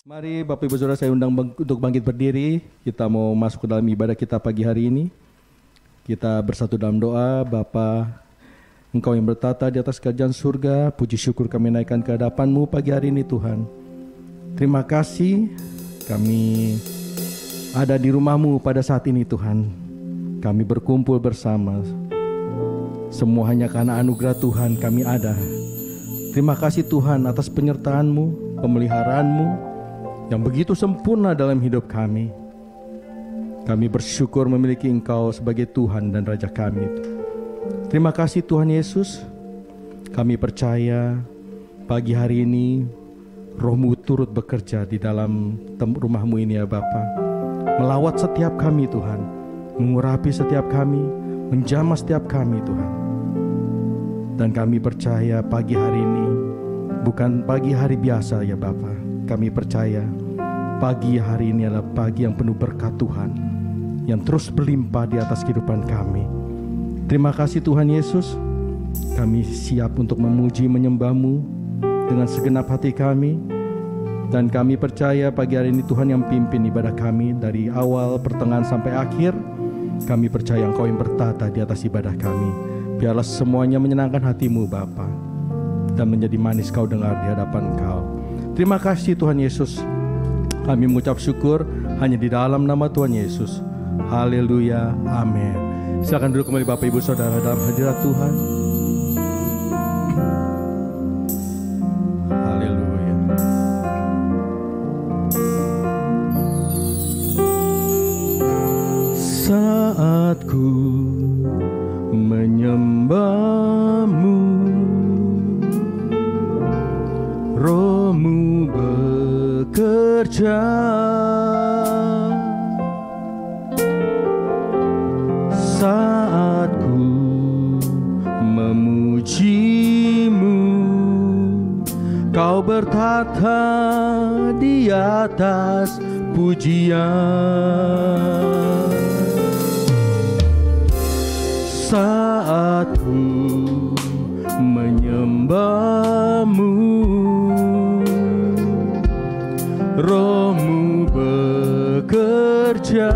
Mari Bapak Ibu Saudara, saya undang untuk bangkit berdiri. Kita mau masuk ke dalam ibadah kita pagi hari ini. Kita bersatu dalam doa. Bapa, Engkau yang bertata di atas kerajaan surga, puji syukur kami naikkan ke hadapan-Mu pagi hari ini Tuhan. Terima kasih kami ada di rumah-Mu pada saat ini Tuhan. Kami berkumpul bersama. Semua hanya karena anugerah Tuhan kami ada. Terima kasih Tuhan atas penyertaan-Mu, pemeliharaan-Mu yang begitu sempurna dalam hidup kami. Kami bersyukur memiliki Engkau sebagai Tuhan dan Raja kami. Terima kasih Tuhan Yesus. Kami percaya pagi hari ini Roh-Mu turut bekerja di dalam rumah-Mu ini ya Bapa. Melawat setiap kami Tuhan, mengurapi setiap kami, menjamah setiap kami Tuhan. Dan kami percaya pagi hari ini bukan pagi hari biasa ya Bapa. Kami percaya pagi hari ini adalah pagi yang penuh berkat Tuhan, yang terus berlimpah di atas kehidupan kami. Terima kasih Tuhan Yesus. Kami siap untuk memuji menyembah-Mu dengan segenap hati kami. Dan kami percaya pagi hari ini Tuhan yang pimpin ibadah kami dari awal, pertengahan sampai akhir. Kami percaya Engkau yang bertata di atas ibadah kami. Biarlah semuanya menyenangkan hati-Mu Bapa, dan menjadi manis Kau dengar di hadapan Engkau. Terima kasih Tuhan Yesus. Kami mengucap syukur hanya di dalam nama Tuhan Yesus. Haleluya, amin. Silakan duduk kembali Bapak Ibu Saudara dalam hadirat Tuhan. Haleluya. Saat ku menyembah-Mu, Roh-Mu bekerja. Saat ku memuji-Mu, Kau bertata di atas pujian. Saat ku menyembah-Mu, Roh-Mu bekerja.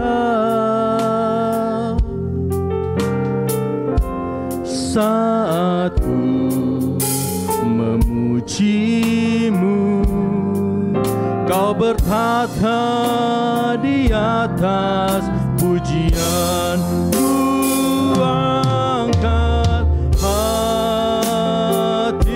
Saat ku memuji-Mu, Kau bertata di atas pujian. Ku angkat hatiku,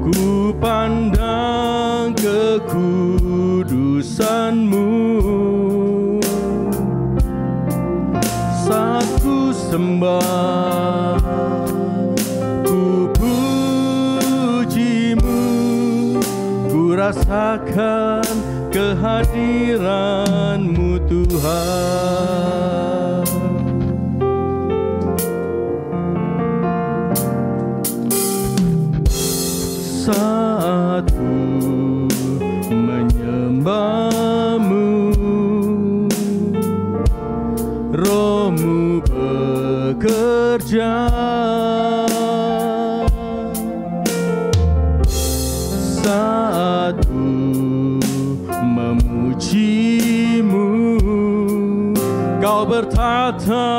ku pandang kekudusan-Mu. Saat ku sembah, ku puji-Mu, ku rasakan kehadiran-Mu Tuhan. Saat ku menyembah-Mu, Roh-Mu bekerja. Saat ku memuji-Mu, Kau bertata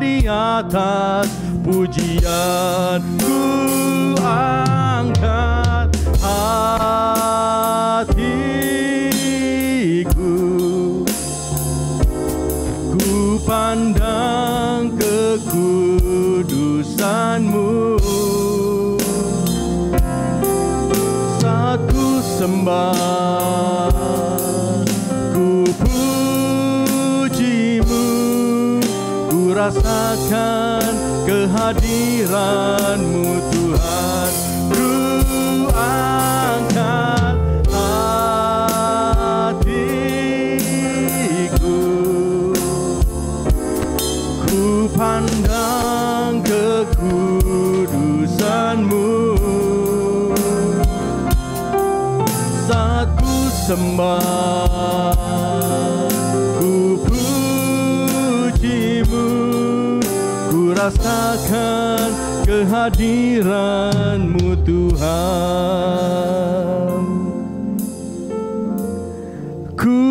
di atas pujian. Ku angkat hatiku, ku pandang kekudusan-Mu. Saat ku sembah, ku puji-Mu, ku rasakan kehadiran-Mu Tuhan. Ku angkat hatiku, ku pandang kekudusan-Mu. Saat ku sembah, ku puji-Mu, ku rasakan kehadiran-Mu Tuhan. Ku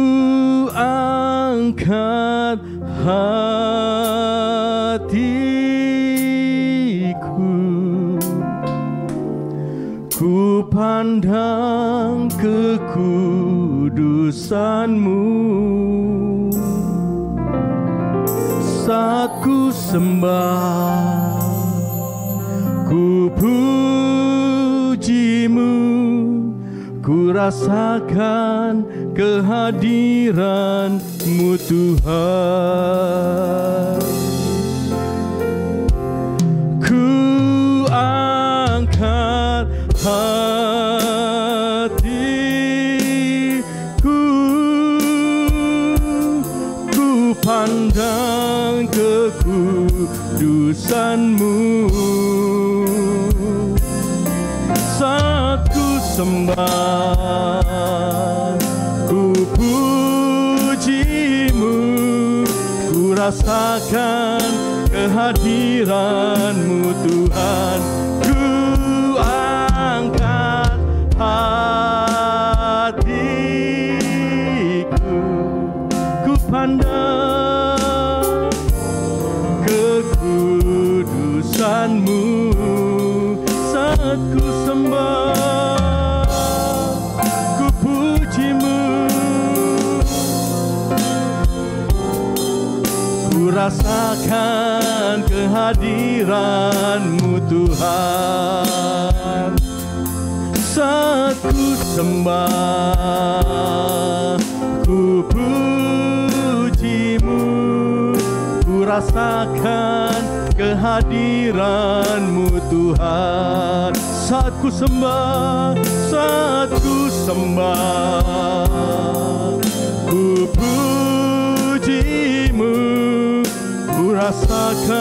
angkat hatiku, ku pandang kekudusan-Mu. Saat ku sembah, ku puji-Mu, ku rasakan kehadiran-Mu Tuhan. Ku angkat hatiku, ku pandang kekudusan-Mu. Saat ku sembah, ku puji-Mu, ku rasakan kehadiran-Mu Tuhan. Ku angkat hatiku, ku pandang kekudusan-Mu. Saat ku sembah, ku puji-Mu, ku rasakan kehadiran-Mu Tuhan. Saat ku sembah, ku puji-Mu, ku rasakan kehadiran-Mu Tuhan. Saat ku sembah, saat ku sembah, ku puji-Mu, ku rasakan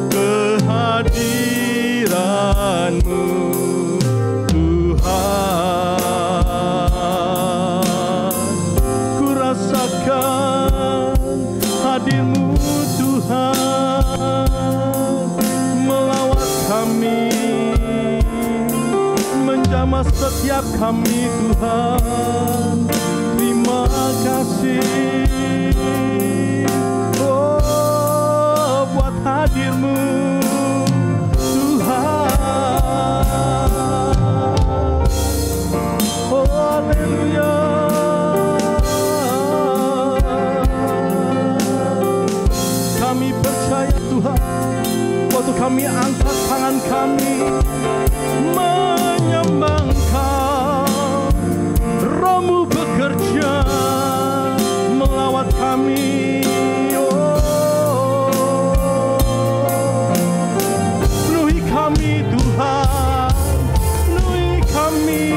kehadiran-Mu Tuhan. Ku rasakan hadir-Mu Tuhan, melawat kami, menjamah setiap kami Tuhan. Terima kasih, oh buat hadir-Mu Tuhan. Oh haleluya. Kami percaya Tuhan, waktu kami angkat tangan kami menyembah Engkau, Roh-Mu bekerja melawat kami. Penuhi kami Tuhan, penuhi kami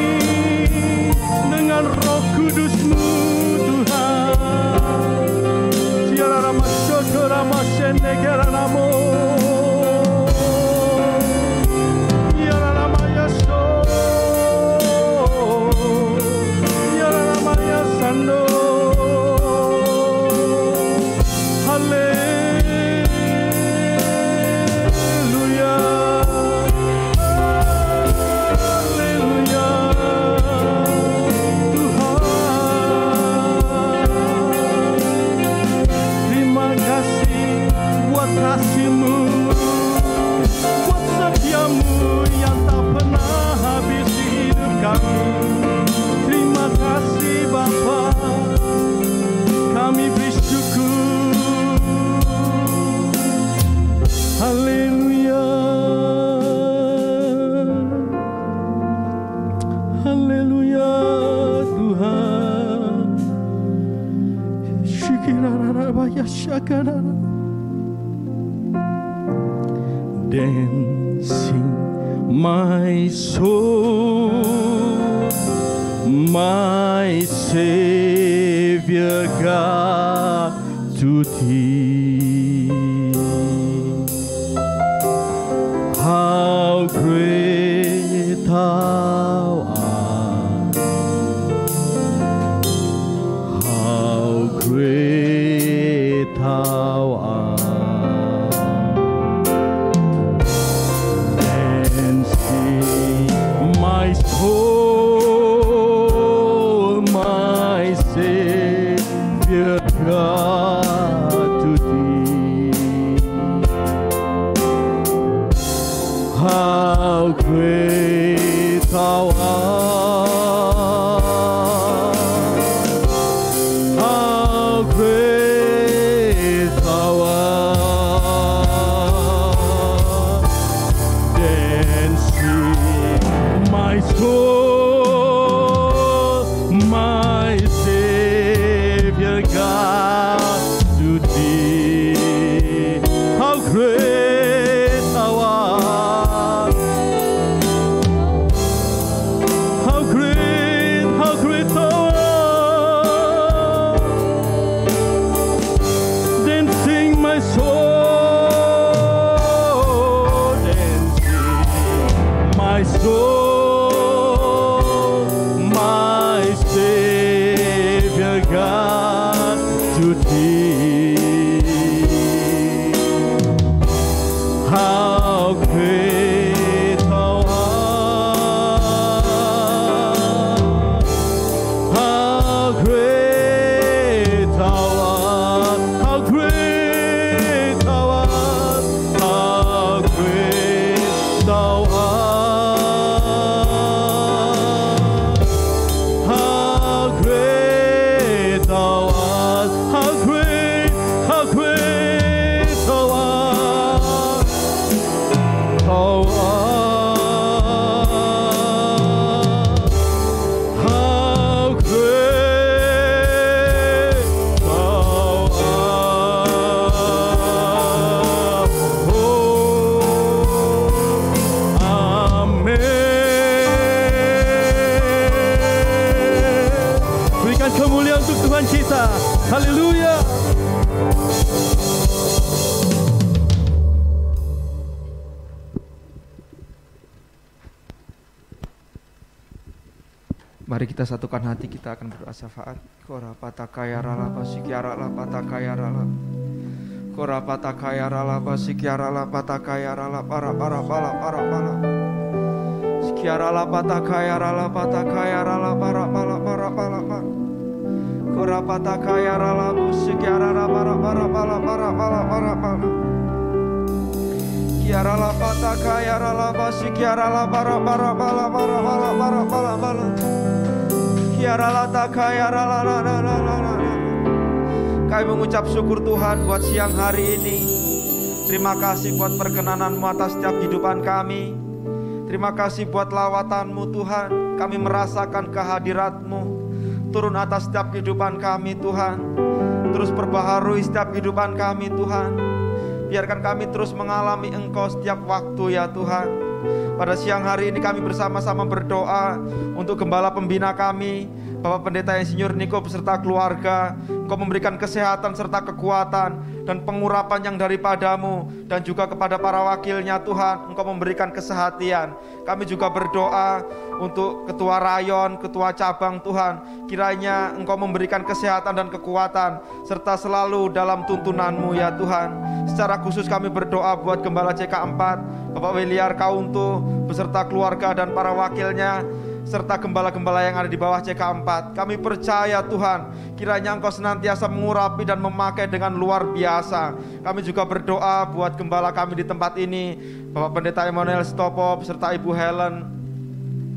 dengan Roh Kudus-Mu Tuhan. Tiara Rama Syokora Masene Geranamo, Tiara Rama Yaso, Tiara Rama Yasando. Haleluya, haleluya Tuhan. Terima kasih buat kasih-Mu, buat setia-Mu yang tak pernah habis di hidup kami. Terima kasih Bapa, kami bersyukur. Haleluya, haleluya Tuhan. Syukirararabaya syakara. Then sing my soul, my Savior God, to Thee. How great Thou art, how great Thou art. Then How great thou art, how great thou art. Then sing my soul, my Savior God, to thee. How great thou art, how great thou art. Then sing my soul, then sing my soul, my Savior God, to thee. How great thou art, how great thou art, how great thou art, how great thou art, how great thou art, how great thou art, thou art, how great thou art. Oh, amin. Berikan kemuliaan untuk Tuhan kita. Haleluya. Mari kita satukan hati, kita akan berdoa syafaat. Korapatakaya ralapa sikiara lapatakaya ralapa. Korapatakaya ralapa sikiara lapatakaya ralapa para para. Sikiara lapatakaya ralapatakaya ralapa para. Korapatakaya ralapu sikiara para. Kiara lapatakaya ralapa sikiara lapara para. Kami mengucap syukur Tuhan buat siang hari ini. Terima kasih buat perkenanan-Mu atas setiap kehidupan kami. Terima kasih buat lawatan-Mu Tuhan. Kami merasakan kehadirat-Mu turun atas setiap kehidupan kami Tuhan. Terus perbaharui setiap kehidupan kami Tuhan. Biarkan kami terus mengalami Engkau setiap waktu ya Tuhan. Pada siang hari ini kami bersama-sama berdoa untuk gembala pembina kami, Bapak Pendeta Insinyur Niko beserta keluarga. Engkau memberikan kesehatan serta kekuatan dan pengurapan yang daripada-Mu, dan juga kepada para wakilnya Tuhan, Engkau memberikan kesehatian. Kami juga berdoa untuk ketua rayon, ketua cabang Tuhan, kiranya Engkau memberikan kesehatan dan kekuatan serta selalu dalam tuntunan-Mu ya Tuhan. Secara khusus kami berdoa buat Gembala CK4 Bapak Wiliar Kauntu beserta keluarga dan para wakilnya, serta gembala-gembala yang ada di bawah CK4. Kami percaya Tuhan, kiranya Engkau senantiasa mengurapi dan memakai dengan luar biasa. Kami juga berdoa buat gembala kami di tempat ini, Bapak Pendeta Emmanuel Stopo beserta Ibu Helen,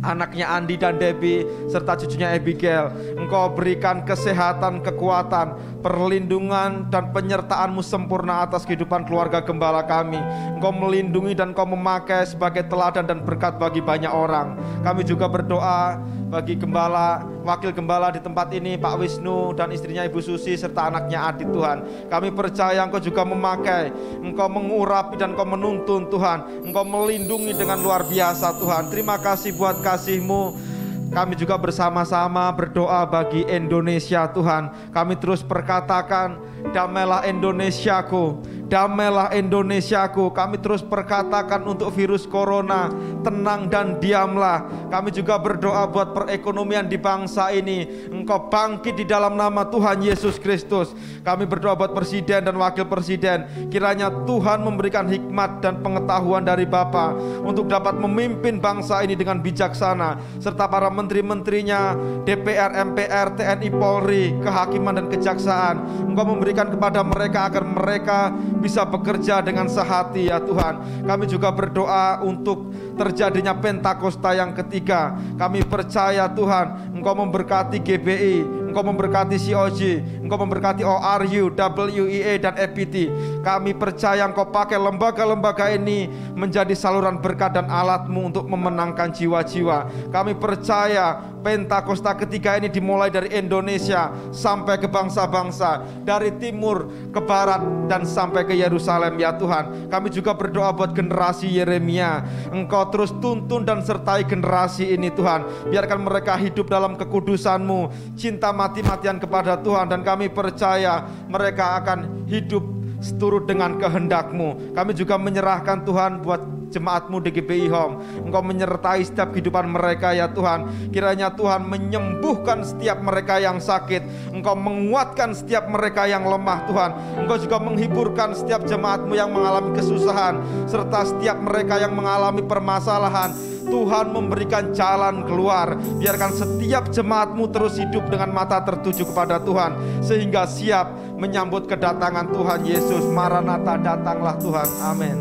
anaknya Andi dan Debbie, serta cucunya Abigail. Engkau berikan kesehatan, kekuatan, perlindungan dan penyertaan-Mu sempurna atas kehidupan keluarga gembala kami. Engkau melindungi dan Engkau memakai sebagai teladan dan berkat bagi banyak orang. Kami juga berdoa bagi gembala, wakil gembala di tempat ini, Pak Wisnu dan istrinya Ibu Susi serta anaknya Adit Tuhan. Kami percaya Engkau juga memakai, Engkau mengurapi dan Engkau menuntun Tuhan. Engkau melindungi dengan luar biasa Tuhan. Terima kasih buat kasih-Mu. Kami juga bersama-sama berdoa bagi Indonesia Tuhan. Kami terus perkatakan, damailah Indonesiaku, damailah Indonesiaku. Kami terus perkatakan untuk virus corona, tenang dan diamlah. Kami juga berdoa buat perekonomian di bangsa ini. Engkau bangkit di dalam nama Tuhan Yesus Kristus. Kami berdoa buat presiden dan wakil presiden. Kiranya Tuhan memberikan hikmat dan pengetahuan dari Bapa untuk dapat memimpin bangsa ini dengan bijaksana, serta para menteri-menterinya, DPR, MPR, TNI, Polri, kehakiman dan kejaksaan. Engkau memberikan kepada mereka agar mereka bisa bekerja dengan sehati ya Tuhan. Kami juga berdoa untuk terjadinya Pentakosta yang ketiga. Kami percaya Tuhan, Engkau memberkati GBI, Engkau memberkati COG, Engkau memberkati ORU, WEA dan EPT. Kami percaya Engkau pakai lembaga-lembaga ini menjadi saluran berkat dan alat-Mu untuk memenangkan jiwa-jiwa. Kami percaya Pentakosta ketiga ini dimulai dari Indonesia sampai ke bangsa-bangsa, dari timur ke barat dan sampai ke Yerusalem ya Tuhan. Kami juga berdoa buat generasi Yeremia. Engkau terus tuntun dan sertai generasi ini Tuhan. Biarkan mereka hidup dalam kekudusan-Mu, cinta mati-matian kepada Tuhan. Dan kami percaya mereka akan hidup seturut dengan kehendak-Mu. Kami juga menyerahkan Tuhan buat jemaat-Mu di GBI Home. Engkau menyertai setiap kehidupan mereka ya Tuhan. Kiranya Tuhan menyembuhkan setiap mereka yang sakit. Engkau menguatkan setiap mereka yang lemah Tuhan. Engkau juga menghiburkan setiap jemaat-Mu yang mengalami kesusahan, serta setiap mereka yang mengalami permasalahan. Tuhan memberikan jalan keluar. Biarkan setiap jemaat-Mu terus hidup dengan mata tertuju kepada Tuhan, sehingga siap menyambut kedatangan Tuhan Yesus. Maranatha, datanglah Tuhan. Amin.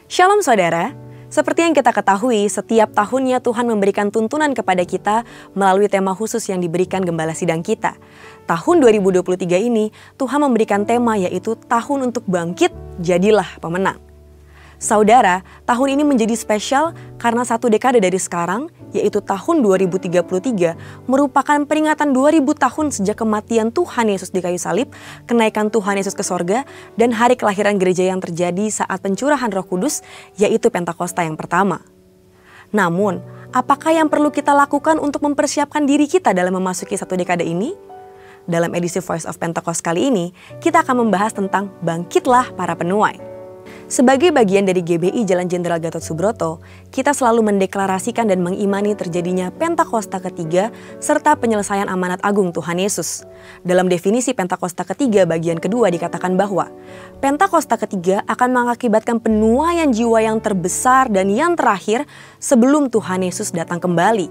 Shalom saudara, seperti yang kita ketahui, setiap tahunnya Tuhan memberikan tuntunan kepada kita melalui tema khusus yang diberikan Gembala Sidang kita. Tahun 2023 ini, Tuhan memberikan tema yaitu Tahun untuk Bangkit, Jadilah Pemenang. Saudara, tahun ini menjadi spesial karena 1 dekade dari sekarang, yaitu tahun 2033, merupakan peringatan 2000 tahun sejak kematian Tuhan Yesus di kayu salib, kenaikan Tuhan Yesus ke sorga, dan hari kelahiran gereja yang terjadi saat pencurahan Roh Kudus, yaitu Pentakosta yang pertama. Namun, apakah yang perlu kita lakukan untuk mempersiapkan diri kita dalam memasuki 1 dekade ini? Dalam edisi Voice of Pentecost kali ini, kita akan membahas tentang Bangkitlah Para Penuai. Sebagai bagian dari GBI Jalan Jenderal Gatot Subroto, kita selalu mendeklarasikan dan mengimani terjadinya Pentakosta ketiga serta penyelesaian amanat agung Tuhan Yesus. Dalam definisi Pentakosta ketiga bagian kedua dikatakan bahwa Pentakosta ketiga akan mengakibatkan penuaian jiwa yang terbesar dan yang terakhir sebelum Tuhan Yesus datang kembali.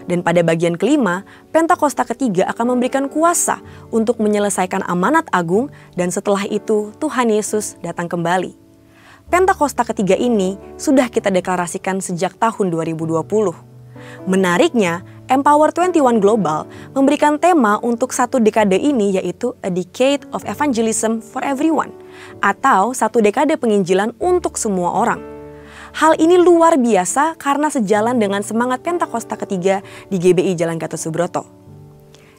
Dan pada bagian kelima, Pentakosta ketiga akan memberikan kuasa untuk menyelesaikan amanat agung dan setelah itu Tuhan Yesus datang kembali. Pentakosta ketiga ini sudah kita deklarasikan sejak tahun 2020. Menariknya, Empower 21 Global memberikan tema untuk 1 dekade ini yaitu A Decade of Evangelism for Everyone atau 1 dekade penginjilan untuk semua orang. Hal ini luar biasa karena sejalan dengan semangat Pentakosta ketiga di GBI Jalan Gatot Subroto.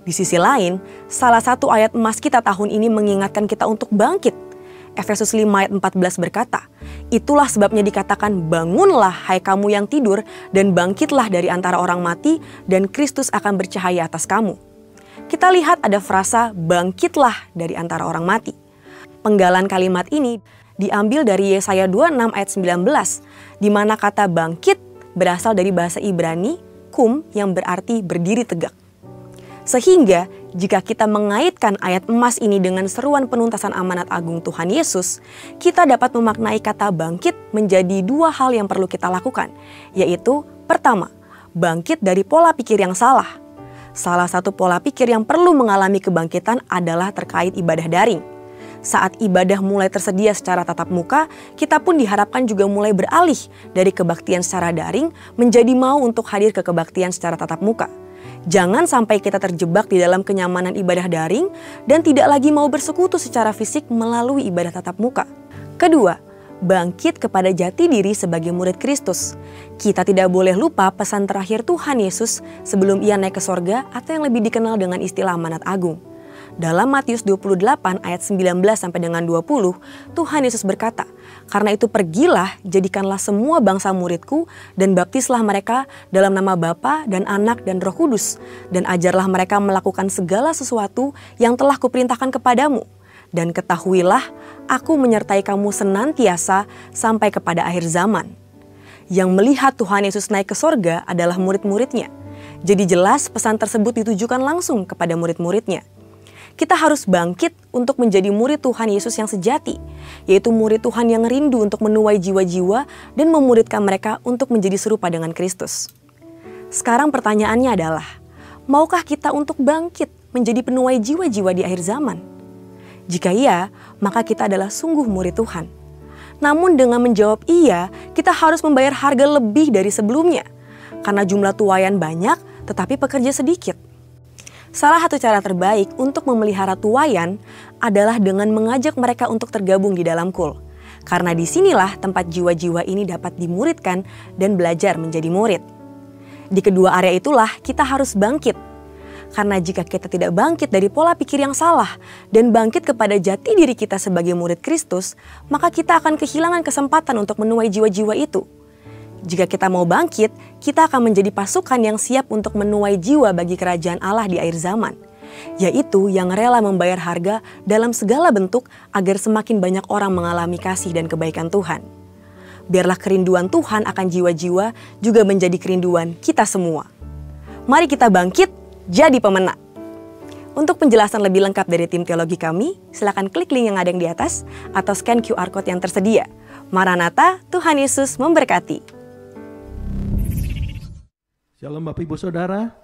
Di sisi lain, salah satu ayat emas kita tahun ini mengingatkan kita untuk bangkit. Efesus 5 ayat 14 berkata, "Itulah sebabnya dikatakan, bangunlah hai kamu yang tidur dan bangkitlah dari antara orang mati dan Kristus akan bercahaya atas kamu." Kita lihat ada frasa bangkitlah dari antara orang mati. Penggalan kalimat ini diambil dari Yesaya 26 ayat 19, di mana kata bangkit berasal dari bahasa Ibrani, kum, yang berarti berdiri tegak. Sehingga jika kita mengaitkan ayat emas ini dengan seruan penuntasan amanat agung Tuhan Yesus, kita dapat memaknai kata bangkit menjadi 2 hal yang perlu kita lakukan, yaitu pertama, bangkit dari pola pikir yang salah. Salah satu pola pikir yang perlu mengalami kebangkitan adalah terkait ibadah daring. Saat ibadah mulai tersedia secara tatap muka, kita pun diharapkan juga mulai beralih dari kebaktian secara daring menjadi mau untuk hadir ke kebaktian secara tatap muka. Jangan sampai kita terjebak di dalam kenyamanan ibadah daring dan tidak lagi mau bersekutu secara fisik melalui ibadah tatap muka. Kedua, bangkit kepada jati diri sebagai murid Kristus. Kita tidak boleh lupa pesan terakhir Tuhan Yesus sebelum ia naik ke sorga atau yang lebih dikenal dengan istilah amanat agung. Dalam Matius 28 ayat 19 sampai dengan 20, Tuhan Yesus berkata, "Karena itu pergilah, jadikanlah semua bangsa muridku dan baptislah mereka dalam nama Bapa dan Anak dan Roh Kudus, dan ajarlah mereka melakukan segala sesuatu yang telah kuperintahkan kepadamu. Dan ketahuilah, aku menyertai kamu senantiasa sampai kepada akhir zaman." Yang melihat Tuhan Yesus naik ke sorga adalah murid-muridnya. Jadi jelas pesan tersebut ditujukan langsung kepada murid-muridnya. Kita harus bangkit untuk menjadi murid Tuhan Yesus yang sejati, yaitu murid Tuhan yang rindu untuk menuai jiwa-jiwa dan memuridkan mereka untuk menjadi serupa dengan Kristus. Sekarang pertanyaannya adalah, maukah kita untuk bangkit menjadi penuai jiwa-jiwa di akhir zaman? Jika iya, maka kita adalah sungguh murid Tuhan. Namun dengan menjawab iya, kita harus membayar harga lebih dari sebelumnya. Karena jumlah tuaian banyak, tetapi pekerja sedikit. Salah satu cara terbaik untuk memelihara tuaian adalah dengan mengajak mereka untuk tergabung di dalam kul. Karena disinilah tempat jiwa-jiwa ini dapat dimuridkan dan belajar menjadi murid. Di kedua area itulah kita harus bangkit. Karena jika kita tidak bangkit dari pola pikir yang salah dan bangkit kepada jati diri kita sebagai murid Kristus, maka kita akan kehilangan kesempatan untuk menuai jiwa-jiwa itu. Jika kita mau bangkit, kita akan menjadi pasukan yang siap untuk menuai jiwa bagi kerajaan Allah di akhir zaman, yaitu yang rela membayar harga dalam segala bentuk agar semakin banyak orang mengalami kasih dan kebaikan Tuhan. Biarlah kerinduan Tuhan akan jiwa-jiwa juga menjadi kerinduan kita semua. Mari kita bangkit jadi pemenang. Untuk penjelasan lebih lengkap dari tim teologi kami, silakan klik link yang ada di atas atau scan QR Code yang tersedia. Maranatha, Tuhan Yesus memberkati. Shalom Bapak Ibu Saudara,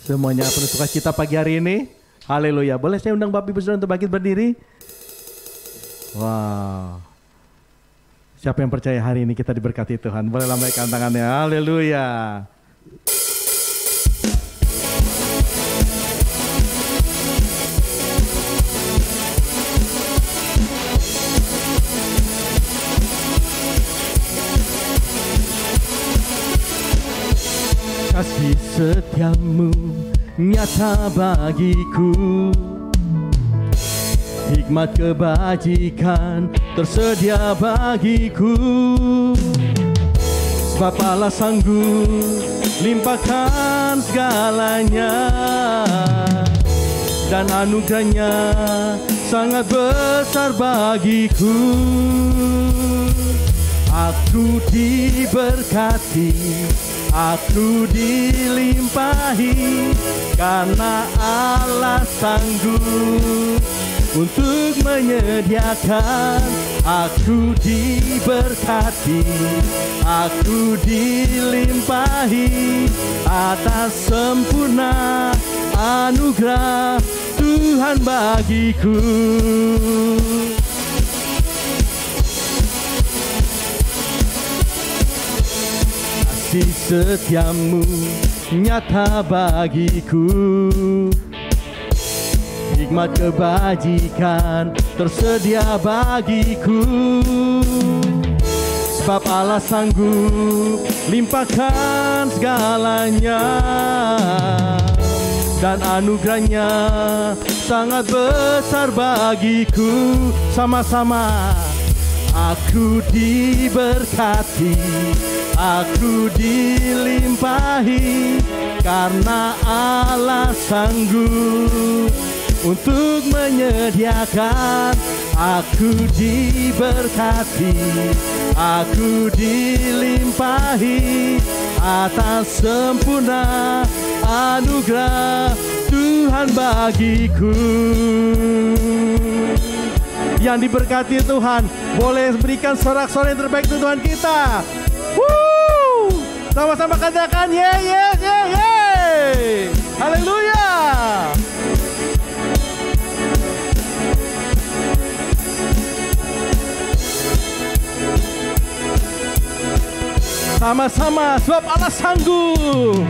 semuanya penuh sukacita pagi hari ini. Haleluya. Boleh saya undang Bapak Ibu Saudara untuk bangkit berdiri? Wow. Siapa yang percaya hari ini kita diberkati Tuhan? Boleh lambaikan tangannya. Haleluya. Kasih setiamu nyata bagiku, hikmat kebajikan tersedia bagiku. Sebab Allah sanggup limpahkan segalanya, dan anugerahnya sangat besar bagiku. Aku diberkati, aku dilimpahi, karena Allah sanggup untuk menyediakan. Aku diberkati, aku dilimpahi atas sempurna anugerah Tuhan bagiku. Kasih setiamu nyata bagiku, hikmat kebajikan tersedia bagiku. Sebab Allah sanggup limpahkan segalanya, dan anugerahnya sangat besar bagiku. Sama-sama. Aku diberkati, aku dilimpahi, karena Allah sanggup untuk menyediakan. Aku diberkati, aku dilimpahi atas sempurna anugerah Tuhan bagiku. Yang diberkati Tuhan, boleh berikan sorak-sorai yang terbaik untuk Tuhan kita. Woo! Sama-sama katakan ye ye ye ye. Haleluya. Sama-sama, sebab Allah sanggup.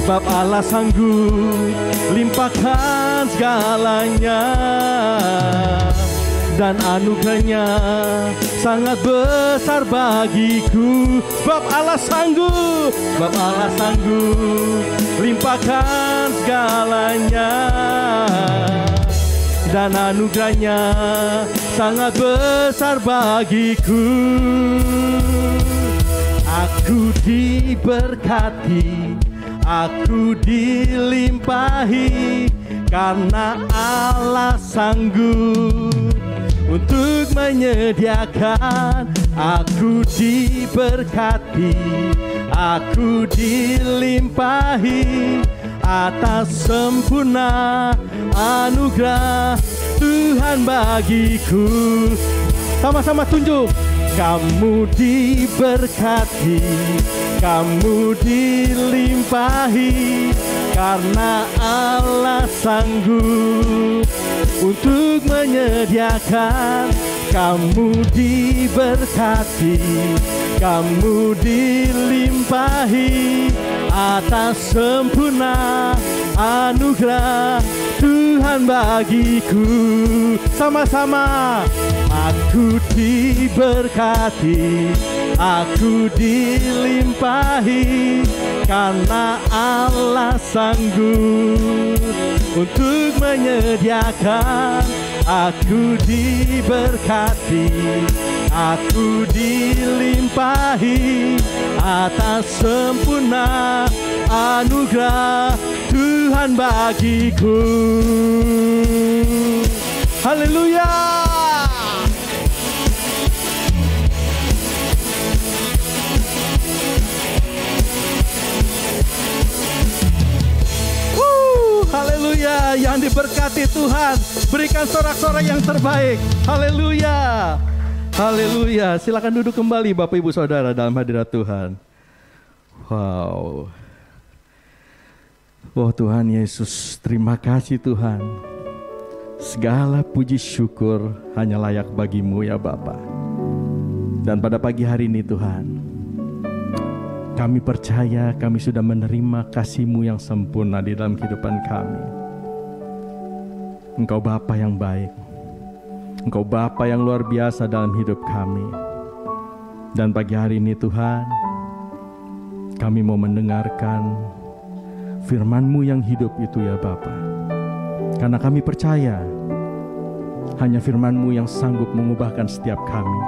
Sebab Allah sanggup limpahkan segalanya, dan anugerahnya sangat besar bagiku. Sebab Allah sanggup, sebab Allah sanggup limpahkan segalanya, dan anugerahnya sangat besar bagiku. Aku diberkati, aku dilimpahi, karena Allah sanggup untuk menyediakan. Aku diberkati, aku dilimpahi atas sempurna anugerah Tuhan bagiku. Sama-sama tunjuk, Kamu diberkati, kamu dilimpahi, karena Allah sanggup untuk menyediakan. Kamu diberkati, kamu dilimpahi, atas sempurna anugerah Tuhan bagiku. Sama-sama. Aku diberkati, aku dilimpahi, karena Allah sanggup untuk menyediakan. Aku diberkati, aku dilimpahi, atas sempurna anugerah Tuhan bagiku. Haleluya. Haleluya, yang diberkati Tuhan, berikan sorak-sorak yang terbaik. Haleluya. Haleluya. Silakan duduk kembali Bapak Ibu Saudara dalam hadirat Tuhan. Wow. Oh Tuhan Yesus, terima kasih Tuhan. Segala puji syukur hanya layak bagi-Mu ya Bapa. Dan pada pagi hari ini Tuhan, kami percaya kami sudah menerima kasih-Mu yang sempurna di dalam kehidupan kami. Engkau Bapa yang baik, Engkau Bapa yang luar biasa dalam hidup kami. Dan pagi hari ini Tuhan, kami mau mendengarkan firman-Mu yang hidup itu ya Bapa. Karena kami percaya hanya firman-Mu yang sanggup mengubahkan setiap kami.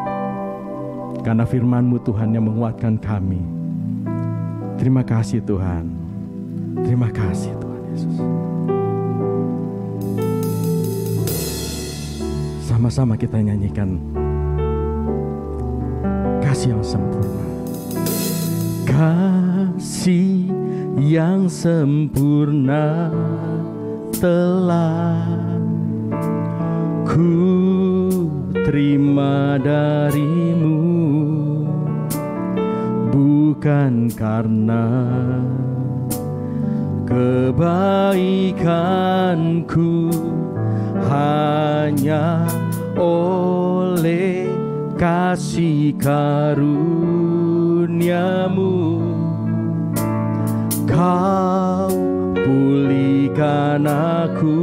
Karena firman-Mu Tuhan yang menguatkan kami. Terima kasih Tuhan. Terima kasih Tuhan Yesus. Sama-sama kita nyanyikan kasih yang sempurna. Kasih yang sempurna telah ku terima dari-Mu, bukan karena kebaikanku, hanya oleh kasih karunia-Mu. Kau pulihkan aku,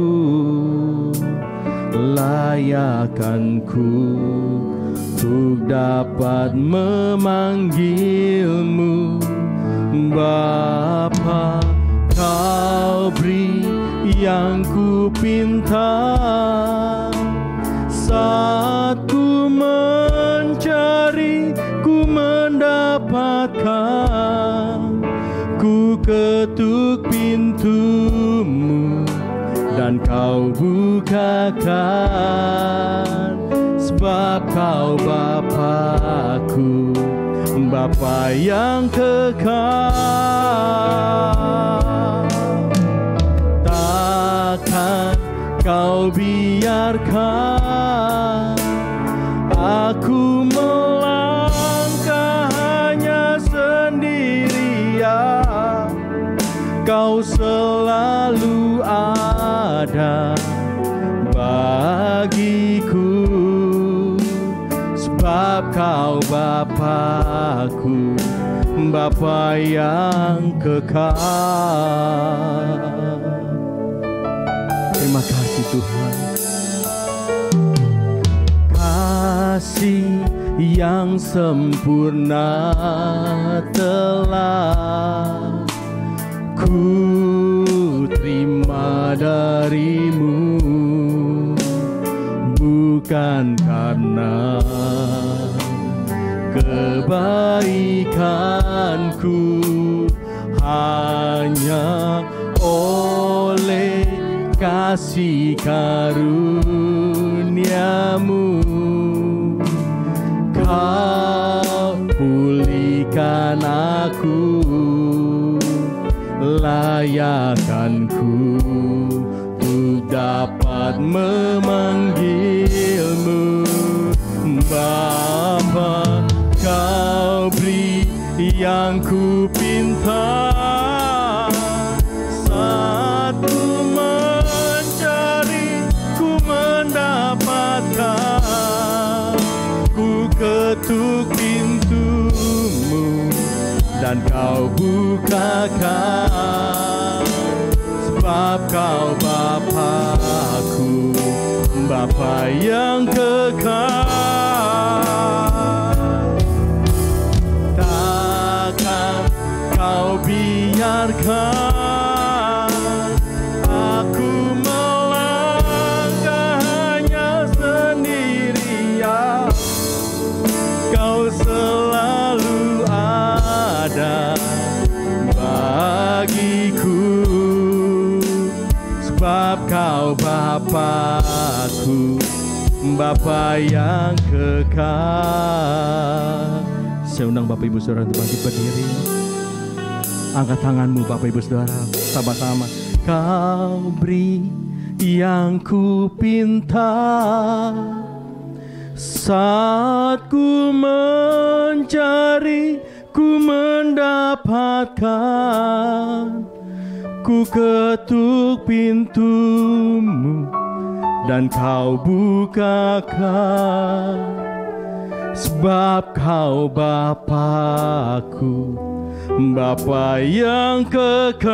layakkanku untuk dapat memanggil-Mu Bapa. Kau beri yang ku pinta, saat ku mencari, ku mendapatkan. Ku ketuk pintu-Mu dan Kau bukakan, sebab Kau Bapa-Ku, Bapa yang kekal. Takkan Kau biarkan aku melangkah hanya sendirian. Kau selalu ada bagiku, sebab Kau Bapa-Ku, Bapa yang kekal. Terima kasih Tuhan. Kasih yang sempurna telah ku terima dari-Mu, bukan karena kebaikanku, hanya oleh kasih karunia-Mu. Kau pulihkan aku, layakkanku untuk dapat memanggil-Mu Bapa, Kau beri yang ku pinta. Saat ku mencari, ku mendapatkan. Ku ketuk pintumu dan Kau bukakan. Sebab Kau Bapa-Ku, Bapa yang kekal. Takkan Kau biarkan aku melangkah hanya sendirian. Kau selalu ada bagiku. Sebab Kau Bapa-Ku, Bapa yang kekal. Saya undang Bapak Ibu Saudara untuk bangkit berdiri. Angkat tanganmu Bapak Ibu Saudara, sama-sama. Kau beri yang ku pinta. Saat ku mencari, ku mendapatkan. Ku ketuk pintumu dan Kau bukakan. Sebab Kau Bapa-Ku, Bapa yang kekal.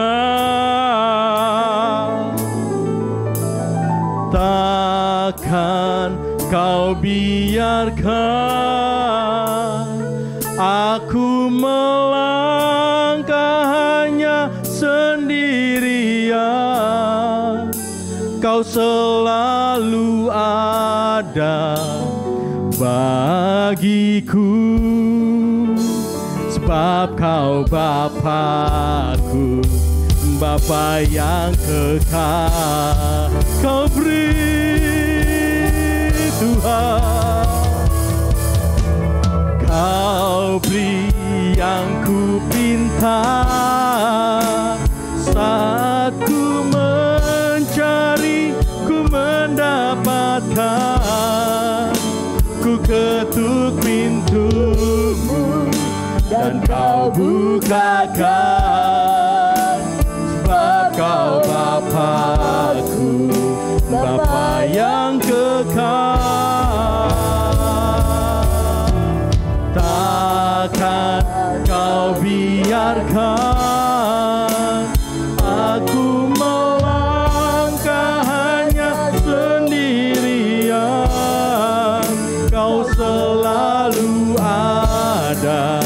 Takkan Kau biarkan aku melangkah hanya sendirian. Kau selalu ada bagiku. Sebab Kau Bapa-Ku, Bapa yang kekal. Kau beri Tuhan, Kau beri yang ku pinta. Saat ku mencari, ku mendapatkan. Ku ketuk pintumu dan Kau bukakan. Sebab Kau Bapa-Ku, Bapa yang kekal. Takkan Kau biarkan aku melangkah hanya sendirian. Kau selalu ada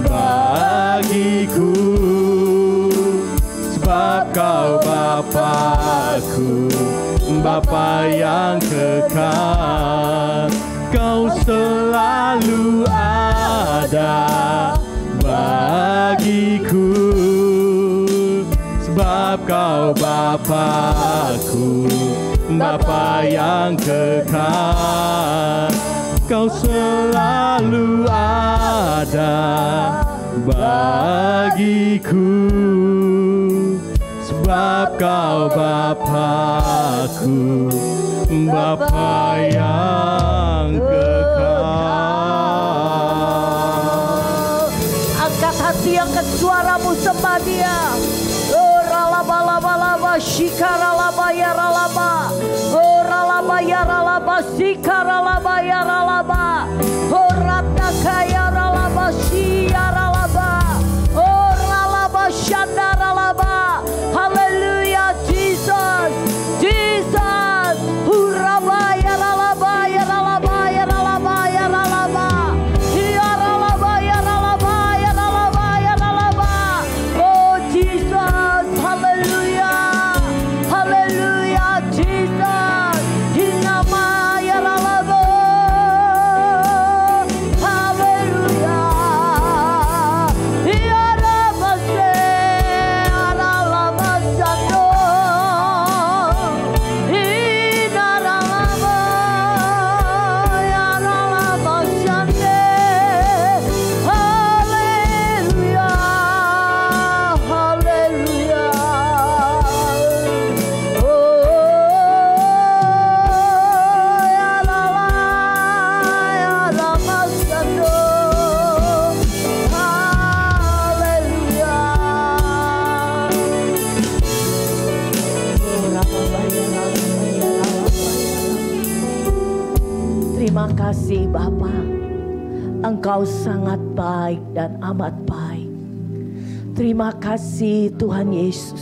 bagiku. Sebab Kau Bapa-Ku, Bapa yang kekal. Kau selalu ada bagiku. Sebab Kau Bapa-Ku, Bapa yang kekal. Kau selalu ada bagiku. Sebab Kau Bapa-Ku, Bapa yang kekal. Angkat hati, angkat suaramu, sembah Dia. Ralaba shikaralaba yaralaba. Ralaba yaralaba shikaralaba yaralaba. Rataka yaralaba shiyaralaba. Ralaba shandaralaba. Hallelujah, Jesus, Jesus. Uraba yaralaba yaralaba yaralaba yaralaba. Yaralaba yaralaba yaralaba yaralaba. Oh Jesus, hallelujah, hallelujah, Jesus. Hinama yaralaba. Hallelujah. Engkau sangat baik dan amat baik. Terima kasih Tuhan Yesus.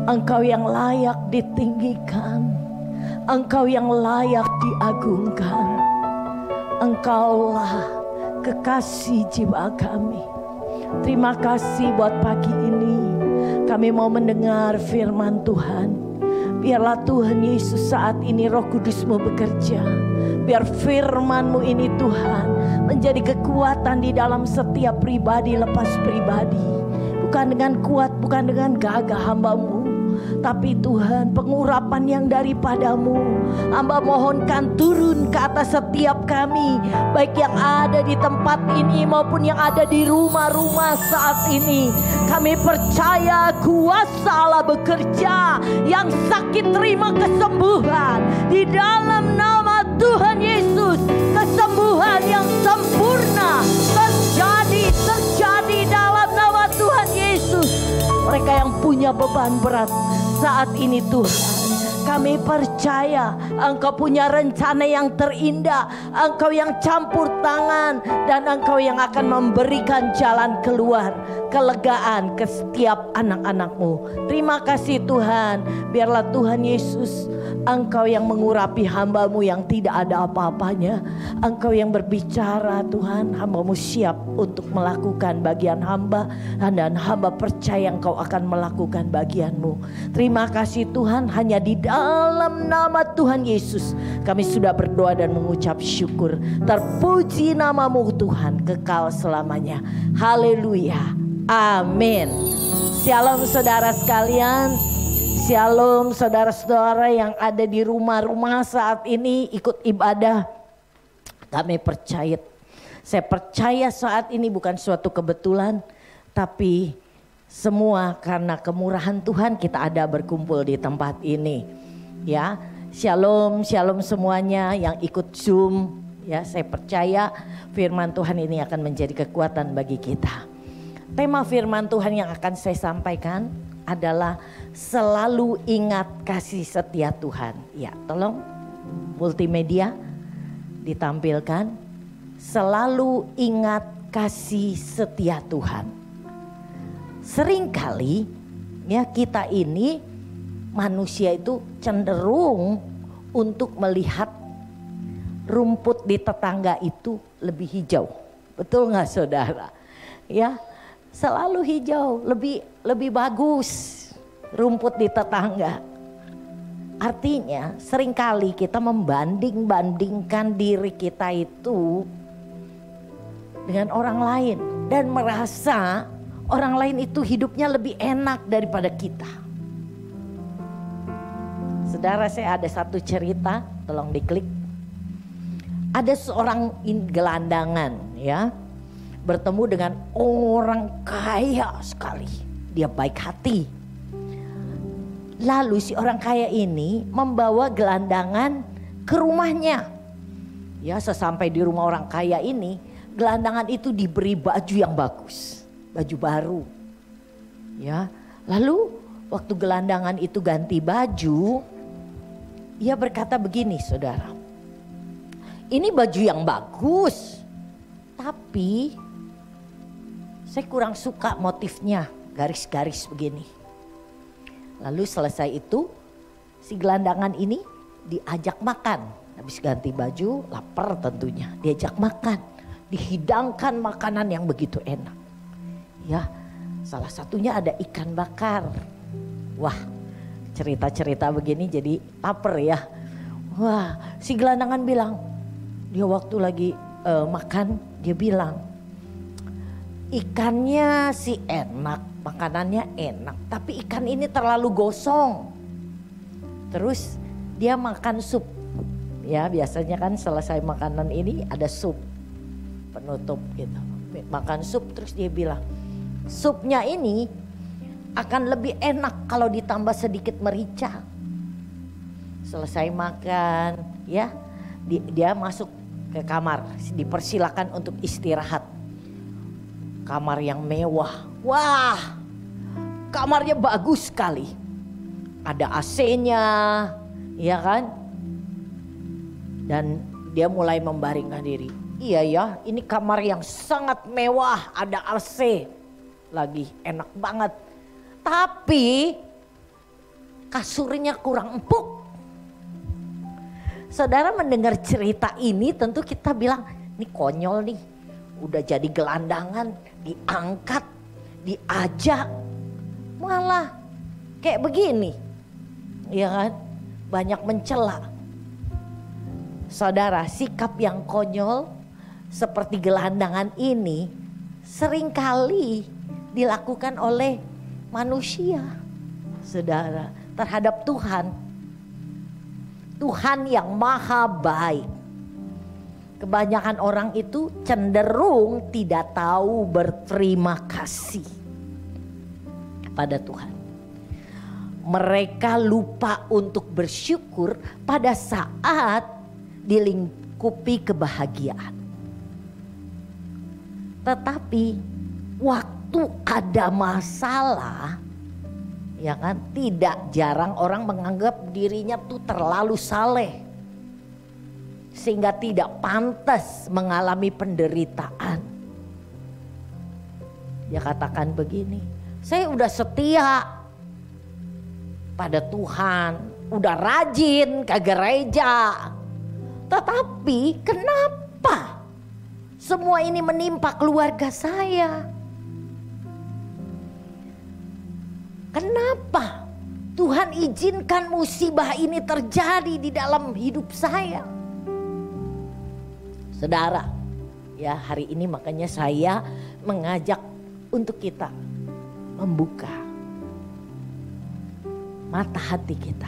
Engkau yang layak ditinggikan, Engkau yang layak diagungkan. Engkaulah kekasih jiwa kami. Terima kasih buat pagi ini. Kami mau mendengar firman Tuhan. Biarlah Tuhan Yesus saat ini Roh Kudus-Mu bekerja. Biar firman-Mu ini Tuhan menjadi kekuatan di dalam setiap pribadi lepas pribadi. Bukan dengan kuat, bukan dengan gagah hamba-Mu, tapi Tuhan pengurapan yang daripada-Mu. Hamba mohonkan turun ke atas setiap kami, baik yang ada di tempat ini maupun yang ada di rumah-rumah saat ini. Kami percaya kuasa Allah bekerja. Yang sakit terima kesembuhan di dalam nama Tuhan Yesus. Kesembuhan yang sempurna terjadi dalam nama Tuhan Yesus. Mereka yang punya beban berat saat ini Tuhan, kami percaya Engkau punya rencana yang terindah. Engkau yang campur tangan dan Engkau yang akan memberikan jalan keluar, kelegaan ke setiap anak-anak-Mu. Terima kasih Tuhan. Biarlah Tuhan Yesus, Engkau yang mengurapi hamba-Mu yang tidak ada apa-apanya. Engkau yang berbicara Tuhan, hamba-Mu siap untuk melakukan bagian hamba, dan hamba percaya Engkau akan melakukan bagian-Mu. Terima kasih Tuhan, hanya di dalam nama Tuhan Yesus kami sudah berdoa dan mengucap syukur. Terpuji nama-Mu Tuhan kekal selamanya. Haleluya. Amin. Shalom saudara sekalian. Shalom saudara-saudara yang ada di rumah-rumah saat ini ikut ibadah. Kami percaya, saya percaya saat ini bukan suatu kebetulan, tapi semua karena kemurahan Tuhan kita ada berkumpul di tempat ini. Ya, shalom, shalom semuanya yang ikut Zoom. Ya, saya percaya firman Tuhan ini akan menjadi kekuatan bagi kita. Tema firman Tuhan yang akan saya sampaikan adalah selalu ingat kasih setia Tuhan. Ya, tolong multimedia ditampilkan. Selalu ingat kasih setia Tuhan. Seringkali ya kita ini manusia itu cenderung untuk melihat rumput di tetangga itu lebih hijau. Betul nggak saudara? Ya, selalu hijau, lebih bagus rumput di tetangga. Artinya seringkali kita membanding-bandingkan diri kita itu dengan orang lain dan merasa orang lain itu hidupnya lebih enak daripada kita. Saudara, saya ada satu cerita, tolong diklik. Ada seorang gelandangan ya, bertemu dengan orang kaya sekali. Dia baik hati. Lalu si orang kaya ini membawa gelandangan ke rumahnya. Ya, sesampai di rumah orang kaya ini, gelandangan itu diberi baju yang bagus, baju baru. Ya, lalu waktu gelandangan itu ganti baju, ia berkata begini, saudara. Ini baju yang bagus, tapi saya kurang suka motifnya, garis-garis begini. Lalu selesai itu si gelandangan ini diajak makan. Habis ganti baju, lapar tentunya, diajak makan. Dihidangkan makanan yang begitu enak. Ya, salah satunya ada ikan bakar. Wah, cerita-cerita begini jadi lapar ya. Wah, si gelandangan bilang, dia waktu lagi makan, dia bilang, ikannya sih enak, makanannya enak, tapi ikan ini terlalu gosong. Terus dia makan sup. Ya, biasanya kan selesai makanan ini ada sup penutup gitu. Makan sup, terus dia bilang, supnya ini akan lebih enak kalau ditambah sedikit merica. Selesai makan, ya, dia masuk ke kamar, dipersilakan untuk istirahat. Kamar yang mewah. Wah, kamarnya bagus sekali. Ada AC-nya, ya kan? Dan dia mulai membaringkan diri. Iya ya, ini kamar yang sangat mewah, ada AC lagi, enak banget. Tapi kasurnya kurang empuk. Saudara mendengar cerita ini tentu kita bilang, ini konyol nih. Udah jadi gelandangan, diangkat, diajak, malah kayak begini. Ya kan, banyak mencela. Saudara, sikap yang konyol seperti gelandangan ini seringkali dilakukan oleh manusia, saudara, terhadap Tuhan. Tuhan yang maha baik. Kebanyakan orang itu cenderung tidak tahu berterima kasih kepada Tuhan. Mereka lupa untuk bersyukur pada saat dilingkupi kebahagiaan. Tetapi waktu ada masalah, ya kan, tidak jarang orang menganggap dirinya tuh terlalu saleh sehingga tidak pantas mengalami penderitaan. Ya katakan begini, saya udah setia pada Tuhan, udah rajin ke gereja, tetapi kenapa semua ini menimpa keluarga saya? Kenapa Tuhan izinkan musibah ini terjadi di dalam hidup saya? Saudara, ya hari ini makanya saya mengajak untuk kita membuka mata hati kita.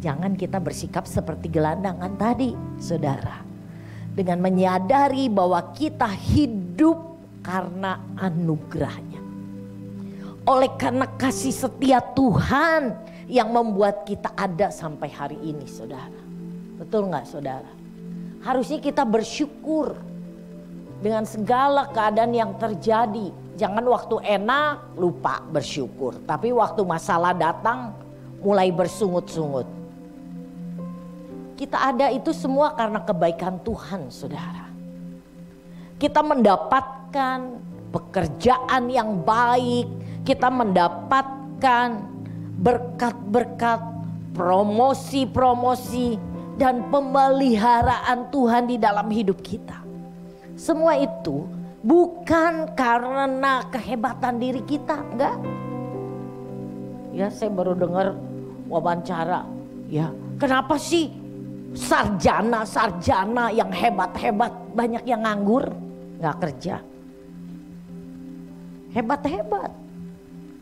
Jangan kita bersikap seperti gelandangan tadi, saudara. Dengan menyadari bahwa kita hidup karena anugerahnya. Oleh karena kasih setia Tuhan yang membuat kita ada sampai hari ini, saudara. Betul gak, saudara? Harusnya kita bersyukur dengan segala keadaan yang terjadi. Jangan waktu enak lupa bersyukur, tapi waktu masalah datang mulai bersungut-sungut. Kita ada itu semua karena kebaikan Tuhan, saudara. Kita mendapatkan pekerjaan yang baik, kita mendapatkan berkat-berkat, promosi-promosi, dan pemeliharaan Tuhan di dalam hidup kita. Semua itu bukan karena kehebatan diri kita, enggak. Ya, saya baru dengar wawancara, ya, kenapa sih sarjana yang hebat-hebat banyak yang nganggur, nggak kerja. Hebat-hebat,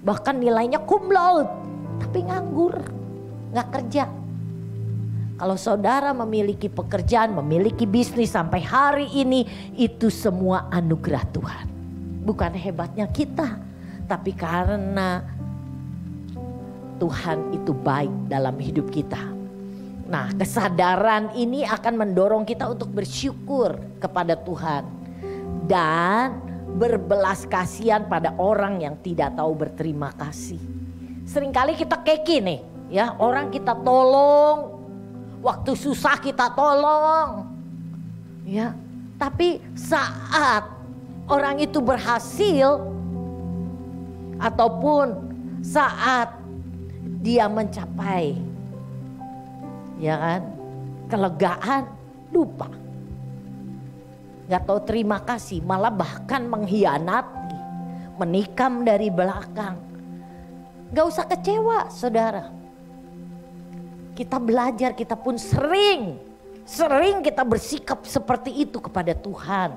bahkan nilainya cum laude, tapi nganggur, nggak kerja. Kalau saudara memiliki pekerjaan, memiliki bisnis sampai hari ini, itu semua anugerah Tuhan. Bukan hebatnya kita, tapi karena Tuhan itu baik dalam hidup kita. Nah, kesadaran ini akan mendorong kita untuk bersyukur kepada Tuhan dan berbelas kasihan pada orang yang tidak tahu berterima kasih. Seringkali kita keki nih, ya, orang kita tolong, waktu susah kita tolong, ya. Tapi saat orang itu berhasil ataupun saat dia mencapai, ya kan, kelegaan, lupa. Gak tahu terima kasih, malah bahkan mengkhianati, menikam dari belakang. Gak usah kecewa, saudara. Kita belajar, kita pun sering kita bersikap seperti itu kepada Tuhan.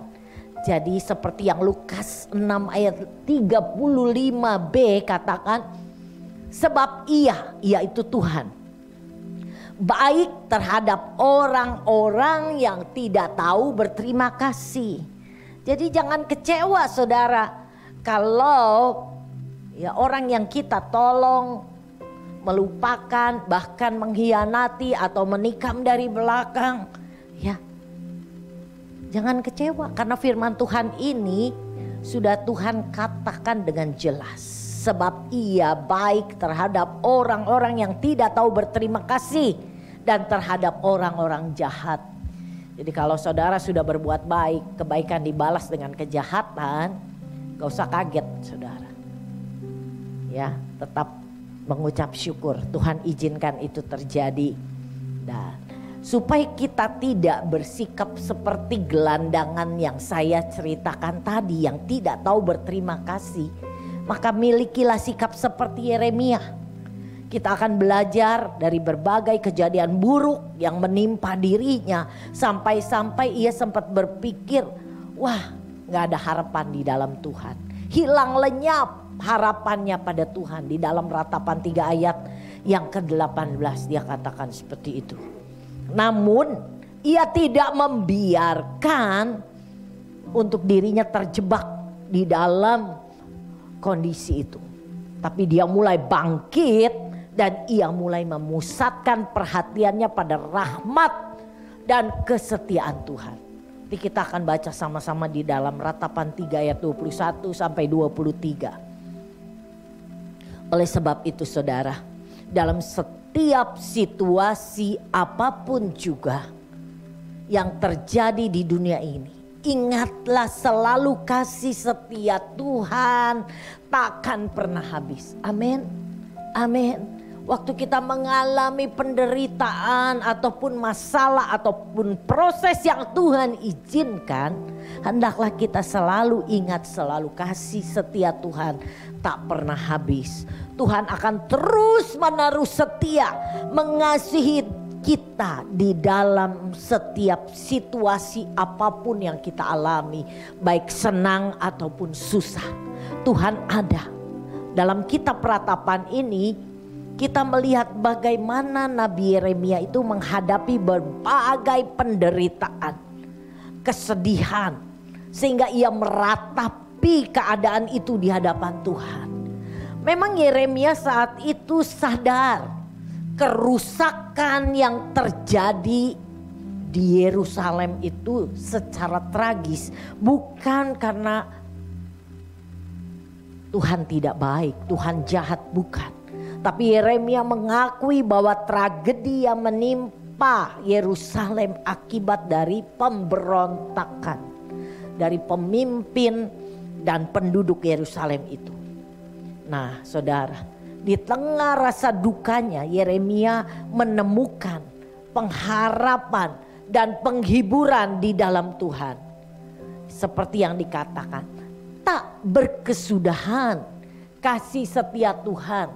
Jadi seperti yang Lukas 6 ayat 35b katakan, sebab ia itu Tuhan, baik terhadap orang-orang yang tidak tahu berterima kasih. Jadi jangan kecewa, saudara, kalau ya orang yang kita tolong melupakan, bahkan mengkhianati atau menikam dari belakang, ya. Jangan kecewa, karena firman Tuhan ini sudah Tuhan katakan dengan jelas. Sebab ia baik terhadap orang-orang yang tidak tahu berterima kasih dan terhadap orang-orang jahat. Jadi kalau saudara sudah berbuat baik, kebaikan dibalas dengan kejahatan, gak usah kaget saudara. Ya, tetap mengucap syukur, Tuhan izinkan itu terjadi. Dan supaya kita tidak bersikap seperti gelandangan yang saya ceritakan tadi, yang tidak tahu berterima kasih, maka milikilah sikap seperti Yeremia. Kita akan belajar dari berbagai kejadian buruk yang menimpa dirinya, sampai-sampai ia sempat berpikir, wah, gak ada harapan di dalam Tuhan. Hilang lenyap harapannya pada Tuhan. Di dalam Ratapan 3 ayat yang ke-18 dia katakan seperti itu. Namun ia tidak membiarkan untuk dirinya terjebak di dalam kondisi itu. Tapi dia mulai bangkit dan ia mulai memusatkan perhatiannya pada rahmat dan kesetiaan Tuhan. Nanti kita akan baca sama-sama di dalam Ratapan 3 ayat 21 sampai 23. Oleh sebab itu saudara, dalam setiap situasi apapun juga yang terjadi di dunia ini, ingatlah selalu kasih setia Tuhan takkan pernah habis. Amin. Amin. Waktu kita mengalami penderitaan ataupun masalah ataupun proses yang Tuhan izinkan, hendaklah kita selalu ingat, selalu kasih setia Tuhan tak pernah habis. Tuhan akan terus menerus setia mengasihi kita di dalam setiap situasi apapun yang kita alami, baik senang ataupun susah. Tuhan ada. Dalam kitab Ratapan ini kita melihat bagaimana Nabi Yeremia itu menghadapi berbagai penderitaan, kesedihan, sehingga ia meratapi keadaan itu di hadapan Tuhan. Memang Yeremia saat itu sadar kerusakan yang terjadi di Yerusalem itu secara tragis, bukan karena Tuhan tidak baik, Tuhan jahat, bukan. Tapi Yeremia mengakui bahwa tragedi yang menimpa Yerusalem akibat dari pemberontakan dari pemimpin dan penduduk Yerusalem itu. Nah saudara, di tengah rasa dukanya Yeremia menemukan pengharapan dan penghiburan di dalam Tuhan. Seperti yang dikatakan, tak berkesudahan kasih setia Tuhan,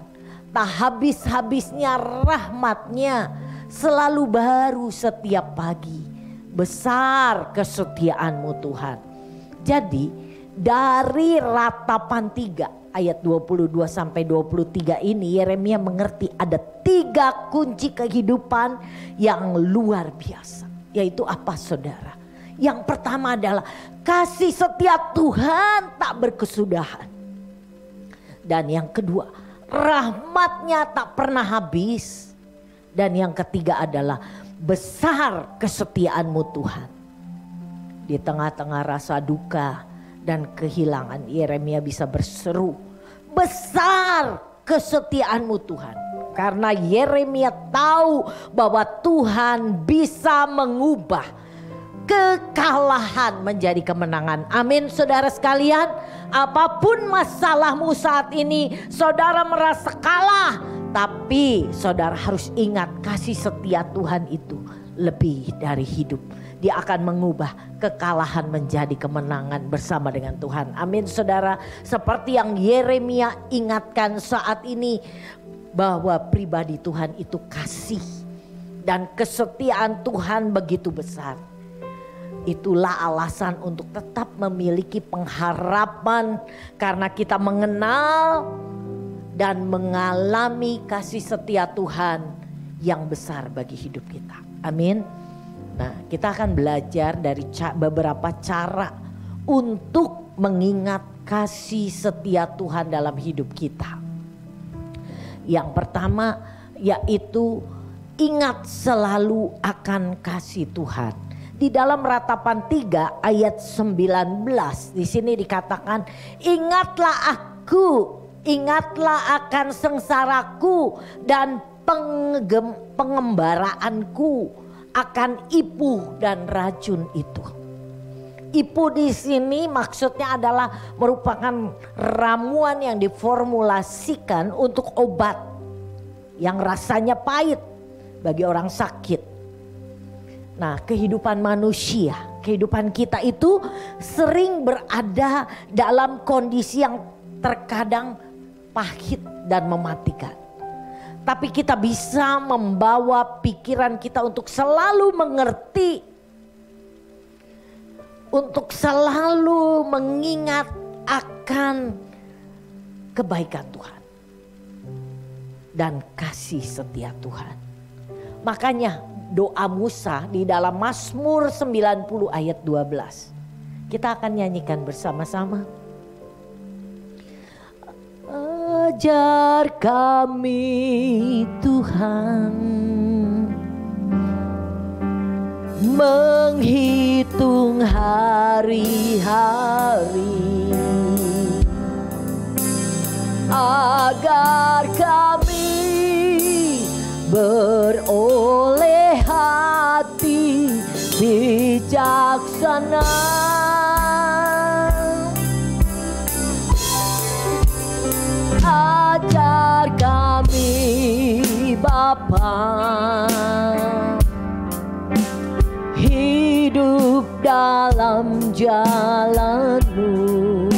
tak habis-habisnya rahmatnya, selalu baru setiap pagi. Besar kesetiaanmu Tuhan. Jadi dari Ratapan 3 ayat 22 sampai 23 ini Yeremia mengerti ada 3 kunci kehidupan yang luar biasa. Yaitu apa saudara? Yang pertama adalah kasih setia Tuhan tak berkesudahan. Dan yang kedua, rahmatnya tak pernah habis. Dan yang ketiga adalah besar kesetiaanmu Tuhan. Di tengah-tengah rasa duka dan kehilangan, Yeremia bisa berseru, besar kesetiaanmu Tuhan. Karena Yeremia tahu bahwa Tuhan bisa mengubah kekalahan menjadi kemenangan. Amin saudara sekalian. Apapun masalahmu saat ini, saudara merasa kalah, tapi saudara harus ingat kasih setia Tuhan itu lebih dari hidup. Dia akan mengubah kekalahan menjadi kemenangan bersama dengan Tuhan. Amin saudara. Seperti yang Yeremia ingatkan saat ini, bahwa pribadi Tuhan itu kasih dan kesetiaan Tuhan begitu besar. Itulah alasan untuk tetap memiliki pengharapan, karena kita mengenal dan mengalami kasih setia Tuhan yang besar bagi hidup kita. Amin. Nah, kita akan belajar dari beberapa cara untuk mengingat kasih setia Tuhan dalam hidup kita. Yang pertama yaitu ingat selalu akan kasih Tuhan. Di dalam Ratapan 3 ayat 19 di sini dikatakan, ingatlah aku, ingatlah akan sengsaraku dan pengembaraanku, akan ipuh dan racun itu. Ipuh di sini maksudnya adalah merupakan ramuan yang diformulasikan untuk obat yang rasanya pahit bagi orang sakit. Nah, kehidupan manusia, kehidupan kita itu sering berada dalam kondisi yang terkadang pahit dan mematikan. Tapi kita bisa membawa pikiran kita untuk selalu mengerti, untuk selalu mengingat akan kebaikan Tuhan dan kasih setia Tuhan. Makanya doa Musa di dalam Mazmur 90 ayat 12. Kita akan nyanyikan bersama-sama. Ajar kami Tuhan menghitung hari-hari, agar kami beroleh hati bijaksana. Ajar kami Bapa hidup dalam jalan-Mu,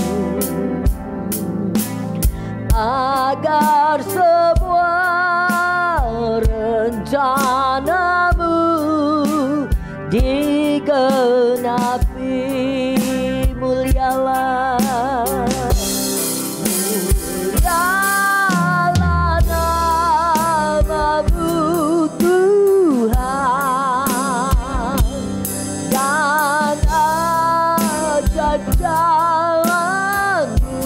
agar semua rencana-Mu digenapi. Mulialah nama-Mu Tuhan, dan ajar jalan-Mu.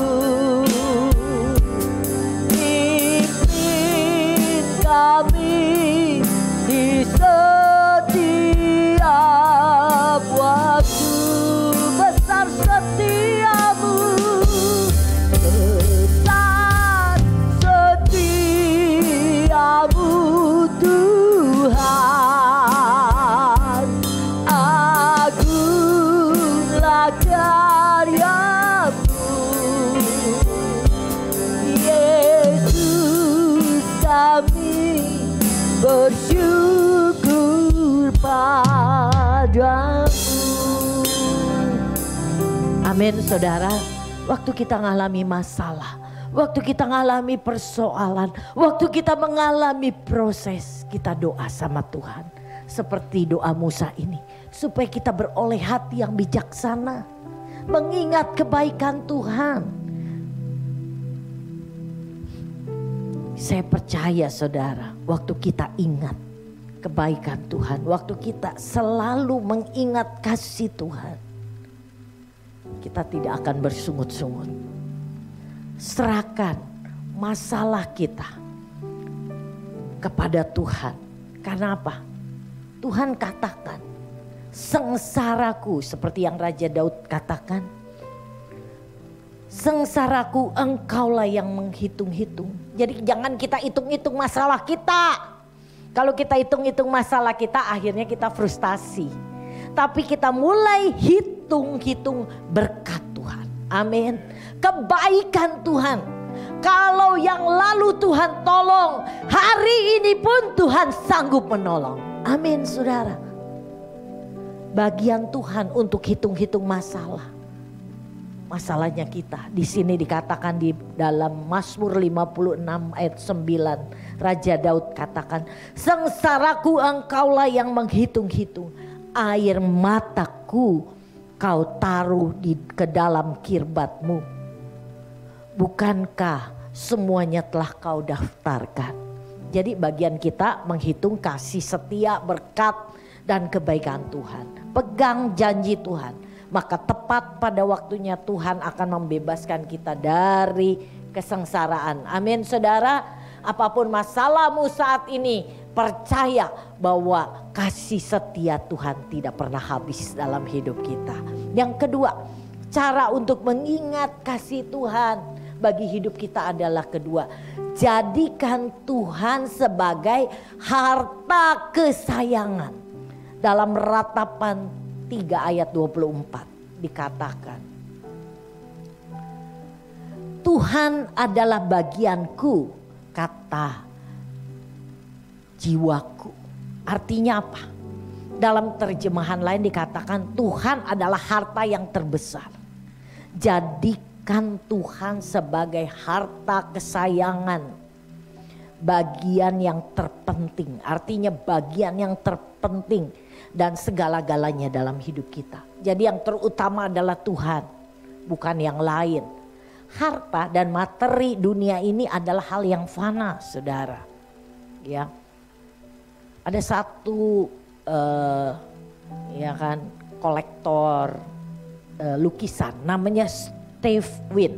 Pimpin kami di setiap waktu. Besar setia-Mu, besar setia-Mu Tuhan. Agunglah karya-Mu, Yesus, kami bersyukur padamu. Amin, saudara. Waktu kita mengalami masalah, waktu kita mengalami persoalan, waktu kita mengalami proses, kita doa sama Tuhan. Seperti doa Musa ini, supaya kita beroleh hati yang bijaksana, mengingat kebaikan Tuhan. Saya percaya saudara, waktu kita ingat kebaikan Tuhan, waktu kita selalu mengingat kasih Tuhan, kita tidak akan bersungut-sungut. Serahkan masalah kita kepada Tuhan. Karena apa? Tuhan katakan, sengsaraku, seperti yang Raja Daud katakan, sengsaraku Engkaulah yang menghitung-hitung. Jadi jangan kita hitung-hitung masalah kita. Kalau kita hitung-hitung masalah kita, akhirnya kita frustasi. Tapi kita mulai hitung-hitung berkat Tuhan. Amin. Kebaikan Tuhan. Kalau yang lalu Tuhan tolong, hari ini pun Tuhan sanggup menolong. Amin, saudara. Bagian Tuhan untuk hitung-hitung masalah. Masalahnya kita. Di sini dikatakan di dalam Mazmur 56 ayat 9. Raja Daud katakan, sengsaraku Engkaulah yang menghitung-hitung. Air mataku Kau taruh ke dalam kirbat-Mu. Bukankah semuanya telah Kau daftarkan? Jadi bagian kita menghitung kasih setia, berkat dan kebaikan Tuhan. Pegang janji Tuhan. Maka tepat pada waktunya Tuhan akan membebaskan kita dari kesengsaraan. Amin, saudara. Apapun masalahmu saat ini, percaya bahwa kasih setia Tuhan tidak pernah habis dalam hidup kita. Yang kedua, cara untuk mengingat kasih Tuhan bagi hidup kita adalah kedua. Jadikan Tuhan sebagai harta kesayangan. Dalam Ratapan 3 ayat 24 dikatakan, Tuhan adalah bagianku, kata jiwaku. Artinya apa? Dalam terjemahan lain dikatakan Tuhan adalah harta yang terbesar. Jadikan Tuhan sebagai harta kesayangan, bagian yang terpenting. Artinya bagian yang terpenting dan segala-galanya dalam hidup kita. Jadi yang terutama adalah Tuhan, bukan yang lain. Harta dan materi dunia ini adalah hal yang fana, saudara. Ya, ada satu ya kan kolektor lukisan namanya Steve Wynn.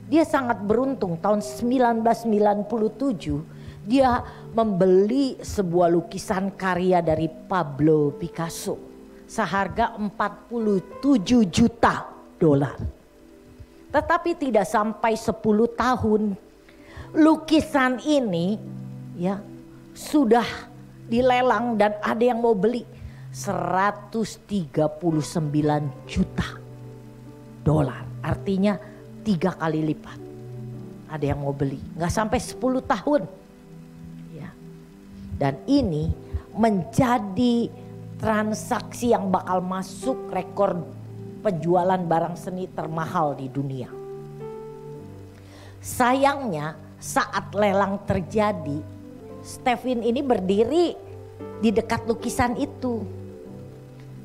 Dia sangat beruntung, tahun 1997 dia membeli sebuah lukisan karya dari Pablo Picasso seharga 47 juta dolar. Tetapi tidak sampai 10 tahun lukisan ini ya sudah dilelang dan ada yang mau beli 139 juta dolar. Artinya 3 kali lipat. Ada yang mau beli, nggak sampai 10 tahun. Ya. Dan ini menjadi transaksi yang bakal masuk rekor penjualan barang seni termahal di dunia. Sayangnya saat lelang terjadi, Stephen ini berdiri di dekat lukisan itu.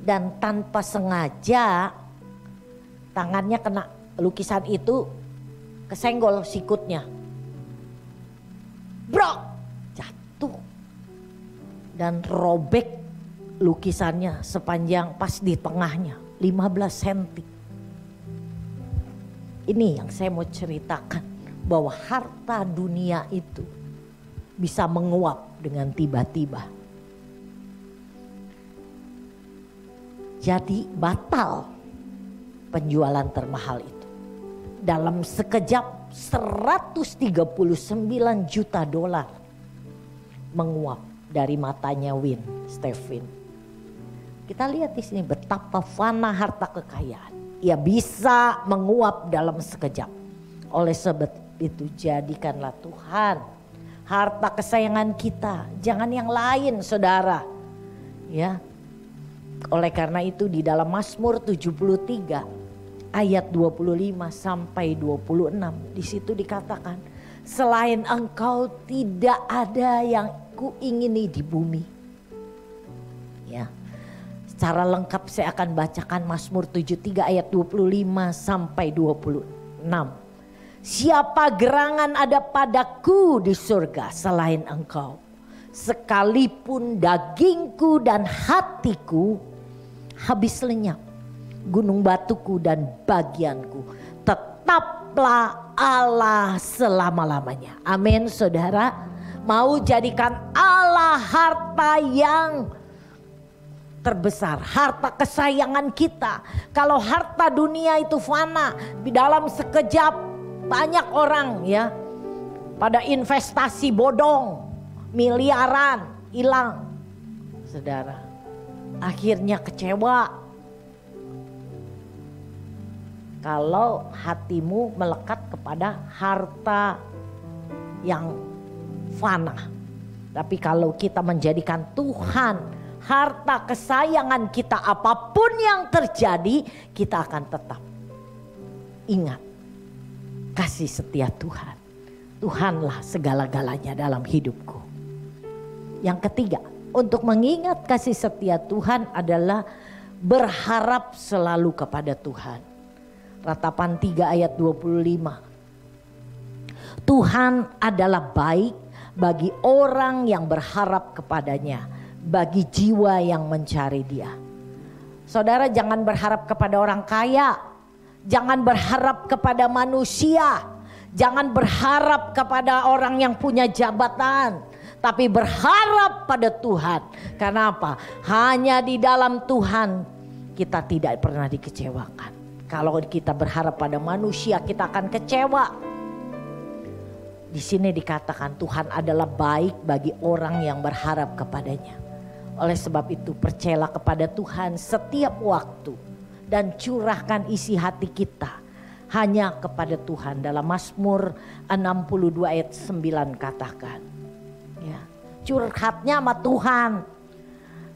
Dan tanpa sengaja tangannya kena lukisan itu, kesenggol sikutnya. Brok, jatuh. Dan robek lukisannya sepanjang pas di tengahnya 15 cm. Ini yang saya mau ceritakan, bahwa harta dunia itu bisa menguap dengan tiba-tiba. Jadi batal penjualan termahal itu. Dalam sekejap 139 juta dolar menguap dari matanya Stephen. Kita lihat di sini betapa fana harta kekayaan. Ia bisa menguap dalam sekejap. Oleh sebab itu jadikanlah Tuhan harta kesayangan kita, jangan yang lain, saudara. Ya. Oleh karena itu di dalam Mazmur 73 ayat 25 sampai 26 di situ dikatakan, selain Engkau tidak ada yang kuingini di bumi. Ya. Secara lengkap saya akan bacakan Mazmur 73 ayat 25 sampai 26. Siapa gerangan ada padaku di surga selain Engkau? Sekalipun dagingku dan hatiku habis lenyap, gunung batuku dan bagianku, tetaplah Allah selama-lamanya. Amin, saudara. Mau jadikan Allah harta yang terbesar, harta kesayangan kita. Kalau harta dunia itu fana, di dalam sekejap banyak orang ya pada investasi bodong, miliaran hilang, saudara. Akhirnya kecewa kalau hatimu melekat kepada harta yang fana. Tapi kalau kita menjadikan Tuhan harta kesayangan kita, apapun yang terjadi kita akan tetap ingat kasih setia Tuhan. Tuhanlah segala-galanya dalam hidupku. Yang ketiga, untuk mengingat kasih setia Tuhan adalah berharap selalu kepada Tuhan. Ratapan 3 ayat 25. Tuhan adalah baik bagi orang yang berharap kepadanya, bagi jiwa yang mencari Dia. Saudara, jangan berharap kepada orang kaya, jangan berharap kepada manusia, jangan berharap kepada orang yang punya jabatan, tapi berharap pada Tuhan. Karena apa? Hanya di dalam Tuhan kita tidak pernah dikecewakan. Kalau kita berharap pada manusia, kita akan kecewa. Di sini dikatakan Tuhan adalah baik bagi orang yang berharap kepadanya. Oleh sebab itu percayalah kepada Tuhan setiap waktu dan curahkan isi hati kita hanya kepada Tuhan. Dalam Mazmur 62 ayat 9 katakan, ya, curhatnya sama Tuhan.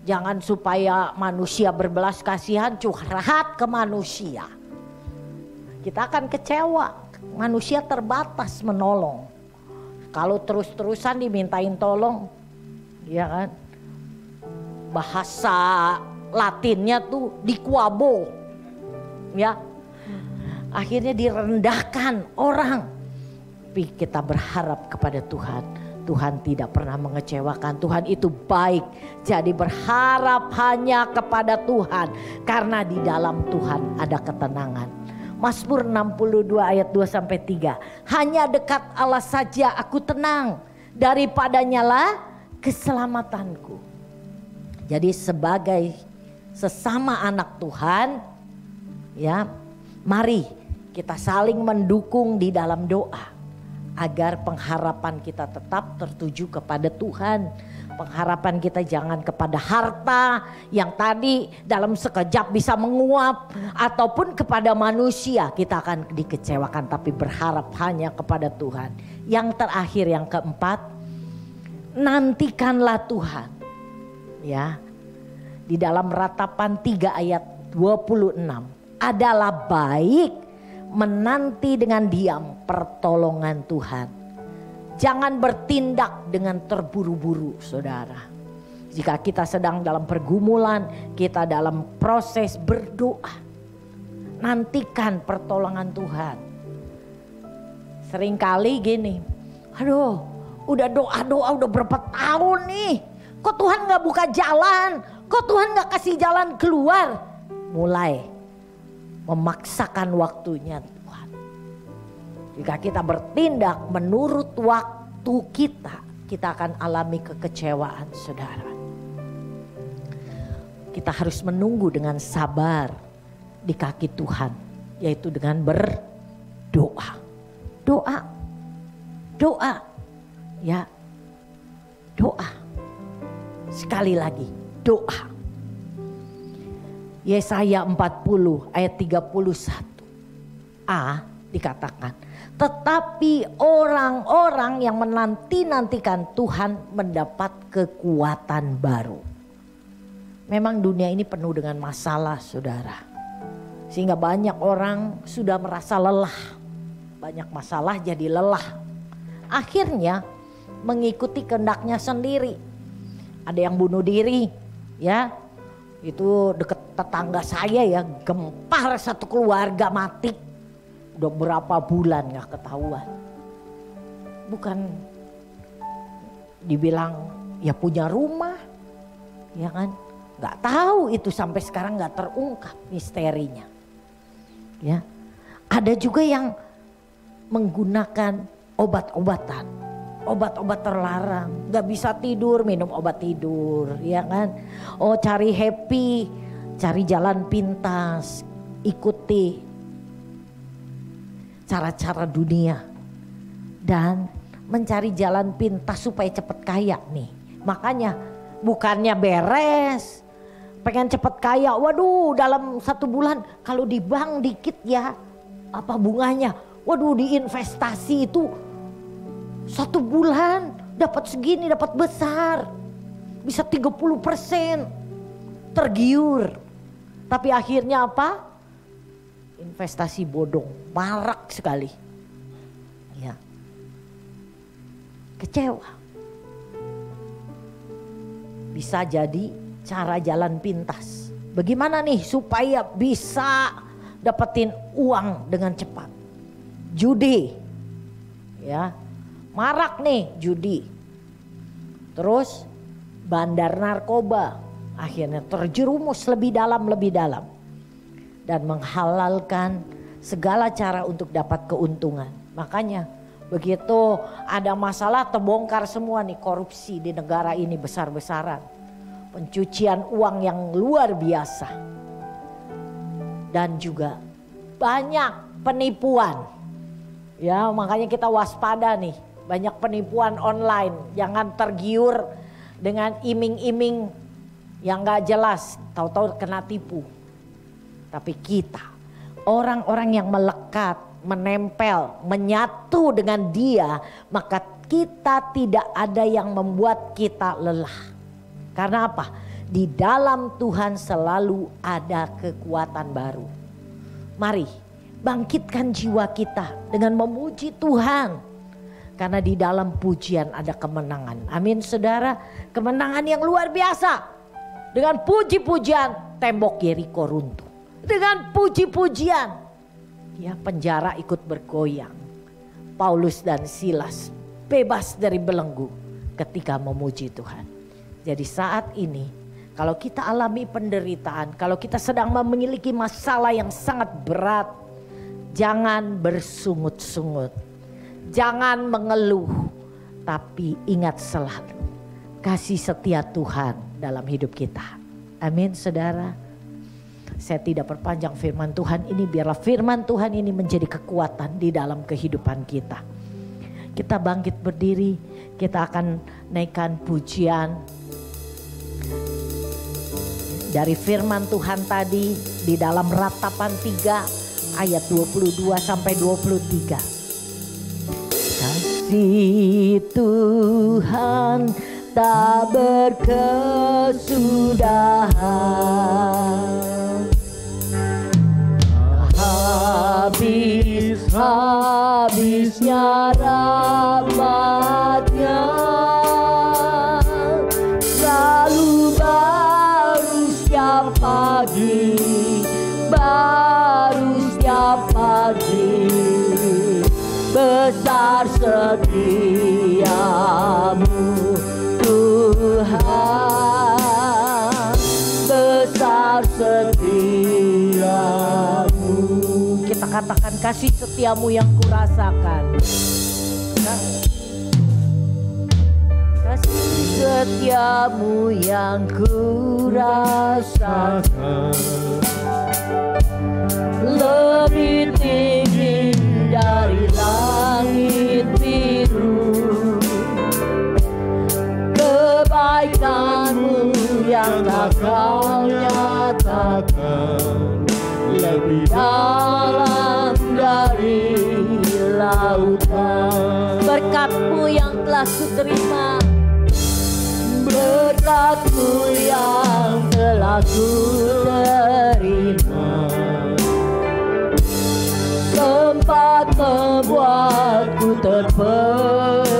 Jangan supaya manusia berbelas kasihan, curhat ke manusia. Kita akan kecewa, manusia terbatas menolong. Kalau terus-terusan dimintain tolong, ya kan, bahasa Latinnya tuh dikuabo, ya, akhirnya direndahkan orang. Tapi kita berharap kepada Tuhan. Tuhan tidak pernah mengecewakan. Tuhan itu baik. Jadi berharap hanya kepada Tuhan. Karena di dalam Tuhan ada ketenangan. Mazmur 62 ayat 2-3. Hanya dekat Allah saja aku tenang. Daripadanya lah keselamatanku. Jadi sebagai sesama anak Tuhan, ya, mari kita saling mendukung di dalam doa. Agar pengharapan kita tetap tertuju kepada Tuhan. Pengharapan kita jangan kepada harta yang tadi dalam sekejap bisa menguap. Ataupun kepada manusia kita akan dikecewakan. Tapi berharap hanya kepada Tuhan. Yang terakhir, yang keempat, nantikanlah Tuhan. Ya, di dalam Ratapan 3 ayat 26. Adalah baik menanti dengan diam pertolongan Tuhan. Jangan bertindak dengan terburu-buru, saudara. Jika kita sedang dalam pergumulan, kita dalam proses berdoa, nantikan pertolongan Tuhan. Seringkali gini, aduh, udah doa-doa udah berapa tahun nih, kok Tuhan gak buka jalan, kok Tuhan gak kasih jalan keluar. Mulai memaksakan waktunya Tuhan. Jika kita bertindak menurut waktu kita, kita akan alami kekecewaan, saudara. Kita harus menunggu dengan sabar di kaki Tuhan, yaitu dengan berdoa. Doa, doa, ya, doa. Sekali lagi, doa. Yesaya 40 ayat 31a dikatakan, tetapi orang-orang yang menanti-nantikan Tuhan mendapat kekuatan baru. Memang dunia ini penuh dengan masalah, saudara. Sehingga banyak orang sudah merasa lelah. Banyak masalah jadi lelah. Akhirnya mengikuti kehendaknya sendiri. Ada yang bunuh diri, ya. Itu dekat tetangga saya ya, gempar satu keluarga mati. Udah berapa bulan gak ketahuan. Bukan dibilang ya punya rumah, ya kan. Gak tahu itu sampai sekarang gak terungkap misterinya. Ya, ada juga yang menggunakan obat-obatan. Obat-obat terlarang, gak bisa tidur, minum obat tidur, ya kan. Oh, cari happy, cari jalan pintas, ikuti cara-cara dunia. Dan mencari jalan pintas supaya cepat kaya nih. Makanya bukannya beres, pengen cepat kaya, waduh dalam 1 bulan kalau di bank dikit ya, apa bunganya, waduh diinvestasi itu 1 bulan dapat segini, dapat besar. Bisa 30%. Tergiur. Tapi akhirnya apa? Investasi bodong. Marak sekali. Ya. Kecewa. Bisa jadi cara jalan pintas. Bagaimana nih supaya bisa dapetin uang dengan cepat? Judi. Ya. Marak nih judi. Terus bandar narkoba. Akhirnya terjerumus lebih dalam. Dan menghalalkan segala cara untuk dapat keuntungan. Makanya begitu ada masalah terbongkar semua nih, korupsi di negara ini besar-besaran. Pencucian uang yang luar biasa. Dan juga banyak penipuan. Ya, makanya kita waspada nih. Banyak penipuan online, jangan tergiur dengan iming-iming yang gak jelas, tahu-tahu kena tipu. Tapi kita, orang-orang yang melekat, menempel, menyatu dengan Dia, maka kita tidak ada yang membuat kita lelah. Karena apa? Di dalam Tuhan selalu ada kekuatan baru. Mari bangkitkan jiwa kita dengan memuji Tuhan. Karena di dalam pujian ada kemenangan. Amin saudara, kemenangan yang luar biasa. Dengan puji-pujian tembok Yeriko runtuh. Dengan puji-pujian ya penjara ikut bergoyang. Paulus dan Silas bebas dari belenggu ketika memuji Tuhan. Jadi saat ini kalau kita alami penderitaan, kalau kita sedang memiliki masalah yang sangat berat, jangan bersungut-sungut, jangan mengeluh, tapi ingat selalu kasih setia Tuhan dalam hidup kita. Amin saudara. Saya tidak perpanjang firman Tuhan ini, biarlah firman Tuhan ini menjadi kekuatan di dalam kehidupan kita. Kita bangkit berdiri, kita akan naikkan pujian dari firman Tuhan tadi di dalam Ratapan 3 ayat 22 sampai 23. Kasih Tuhan tak berkesudahan, habis-habisnya rahmat-Nya, selalu baru setiap pagi, baru setiap pagi. Besar setiamu Tuhan, besar setiamu. Kita katakan kasih setiamu yang kurasakan. Kasih setiamu yang kurasakan, lebih tinggi dari langit biru. Kebaikan-Mu yang tak Kau nyatakan, lebih dalam dari lautan. Berkat-Mu yang telah kuterima, berkat-Mu yang telah kuterima, sempat membuatku terpesona.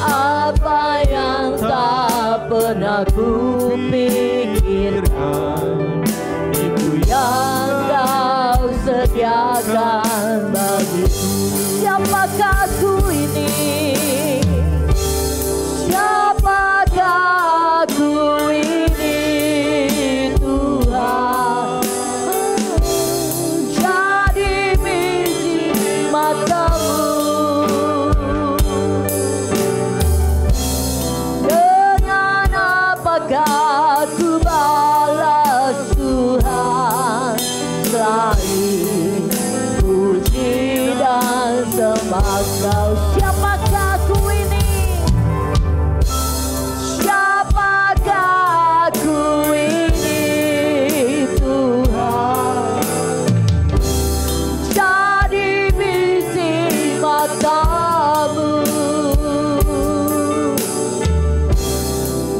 Apa yang tak pernah ku pikirkan, itu yang Kau sediakan bagiku. Siapakah aku ini? Siapakah aku ini Tuhan? Jadi biji mata-Mu. Dengan apakah ku balas Tuhan, selain puji dan sembah Kau. Siapakah aku ini? Siapakah aku ini Tuhan? Jadi biji mata-Mu.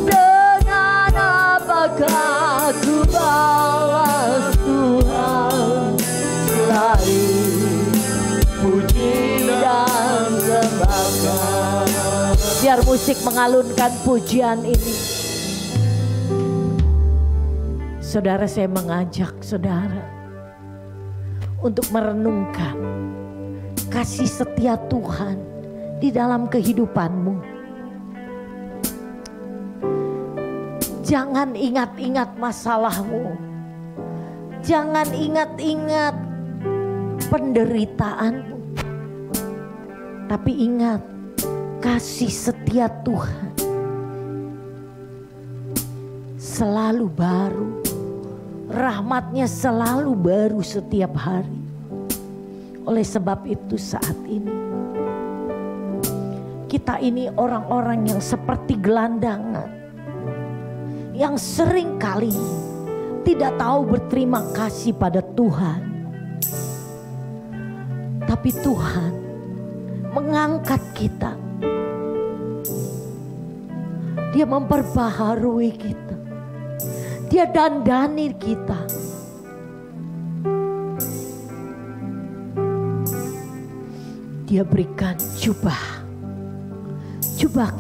Dengan apakah ku balas Tuhan, selain puji dan sembah Kau. Biar musik mengalunkan pujian ini. Saudara, saya mengajak saudara untuk merenungkan kasih setia Tuhan di dalam kehidupanmu. Jangan ingat-ingat masalahmu, jangan ingat-ingat penderitaanmu, tapi ingat kasih setia Tuhan selalu baru, rahmat-Nya selalu baru setiap hari. Oleh sebab itu saat ini Kita ini orang-orang yang seperti gelandangan, yang sering kali tidak tahu berterima kasih pada Tuhan. Tapi Tuhan mengangkat kita. Dia memperbaharui kita. Dia dandani kita. Dia berikan jubah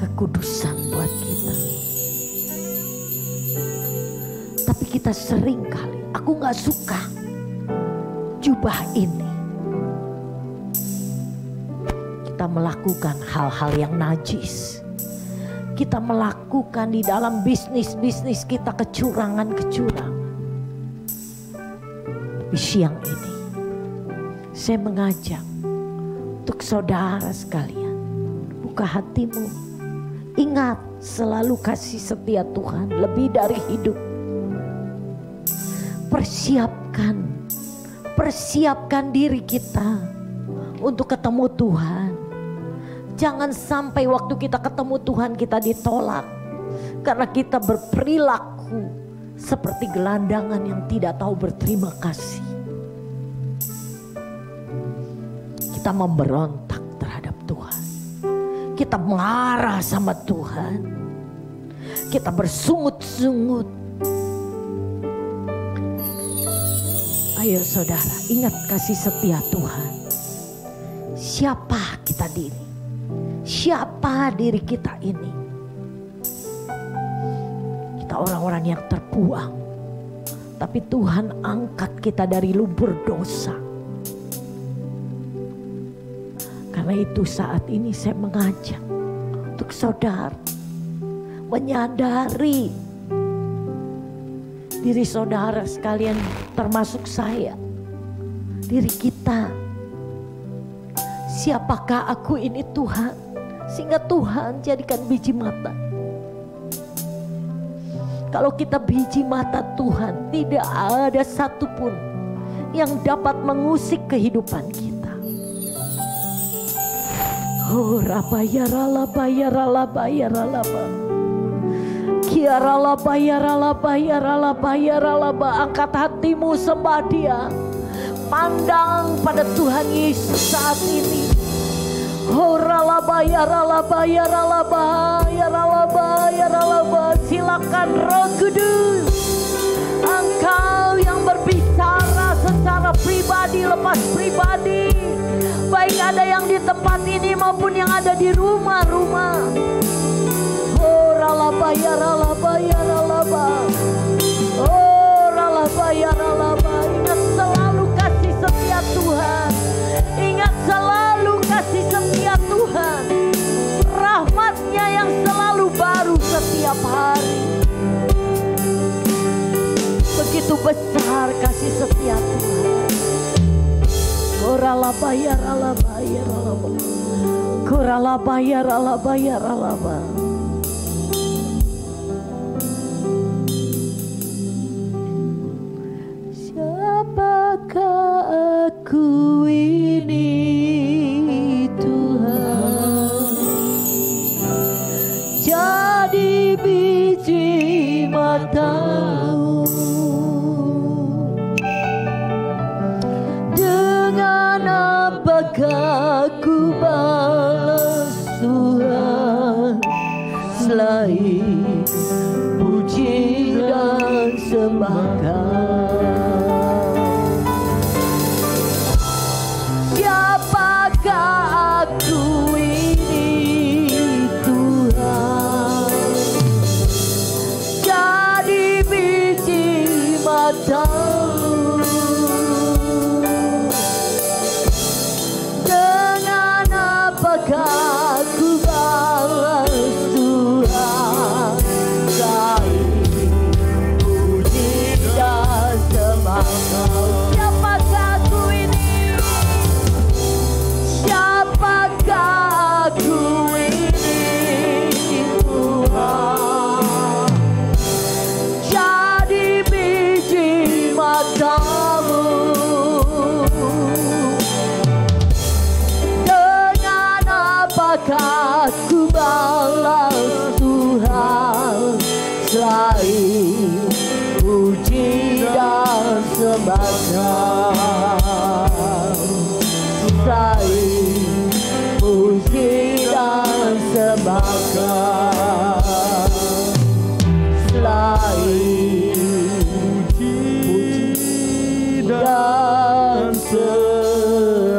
kekudusan buat kita. Tapi kita sering kali, aku gak suka jubah ini. Kita melakukan hal-hal yang najis. Kita melakukan di dalam bisnis-bisnis kita kecurangan-kecurangan. Tapi siang ini saya mengajak untuk saudara sekalian, buka hatimu. Ingat, selalu kasih setia Tuhan lebih dari hidup. Persiapkan diri kita untuk ketemu Tuhan. Jangan sampai waktu kita ketemu Tuhan kita ditolak karena kita berperilaku seperti gelandangan yang tidak tahu berterima kasih. Kita memberontak terhadap Tuhan. Kita marah sama Tuhan. Kita bersungut-sungut. Ayo saudara, ingat kasih setia Tuhan. Siapa kita diri? Siapa diri kita ini? Kita orang-orang yang terbuang. Tapi Tuhan angkat kita dari lubur dosa. Karena itu saat ini saya mengajak untuk saudara menyadari diri saudara sekalian, termasuk saya, diri kita. Siapakah aku ini Tuhan? Sehingga Tuhan jadikan biji mata. Kalau kita biji mata Tuhan, tidak ada satupun yang dapat mengusik kehidupan kita. Oh rabayaralaba yaralaba yaralaba kiaralaba yaralaba yaralaba yaralaba. Angkat hatimu, sembah Dia. Pandang pada Tuhan Yesus saat ini. Oh ralaba yaralaba yaralaba yaralaba yaralaba. Silakan Roh Kudus, Engkau yang berbicara secara pribadi, lepas pribadi, baik ada yang di tempat ini maupun yang ada di rumah-rumah. Oh ralaba yaralaba yaralaba. Oh ralaba yaralaba. Ingat selalu kasih setia Tuhan. Ingat selalu kasih setia Tuhan. Rahmat-Nya yang selalu baru setiap hari. Begitu besar kasih setia Tuhan. Koralaba yaralaba yaralaba. Koralaba yaralaba yaralaba. Siapakah aku ini Tuhan? Jadi biji mata-Mu. Dengan apakah ku balas Tuhan selain puji dan sembah Kau? Siapakah aku ini Tuhan? Jadi biji mata-Mu. Dengan apakah ku balas Tuhan selain puji dan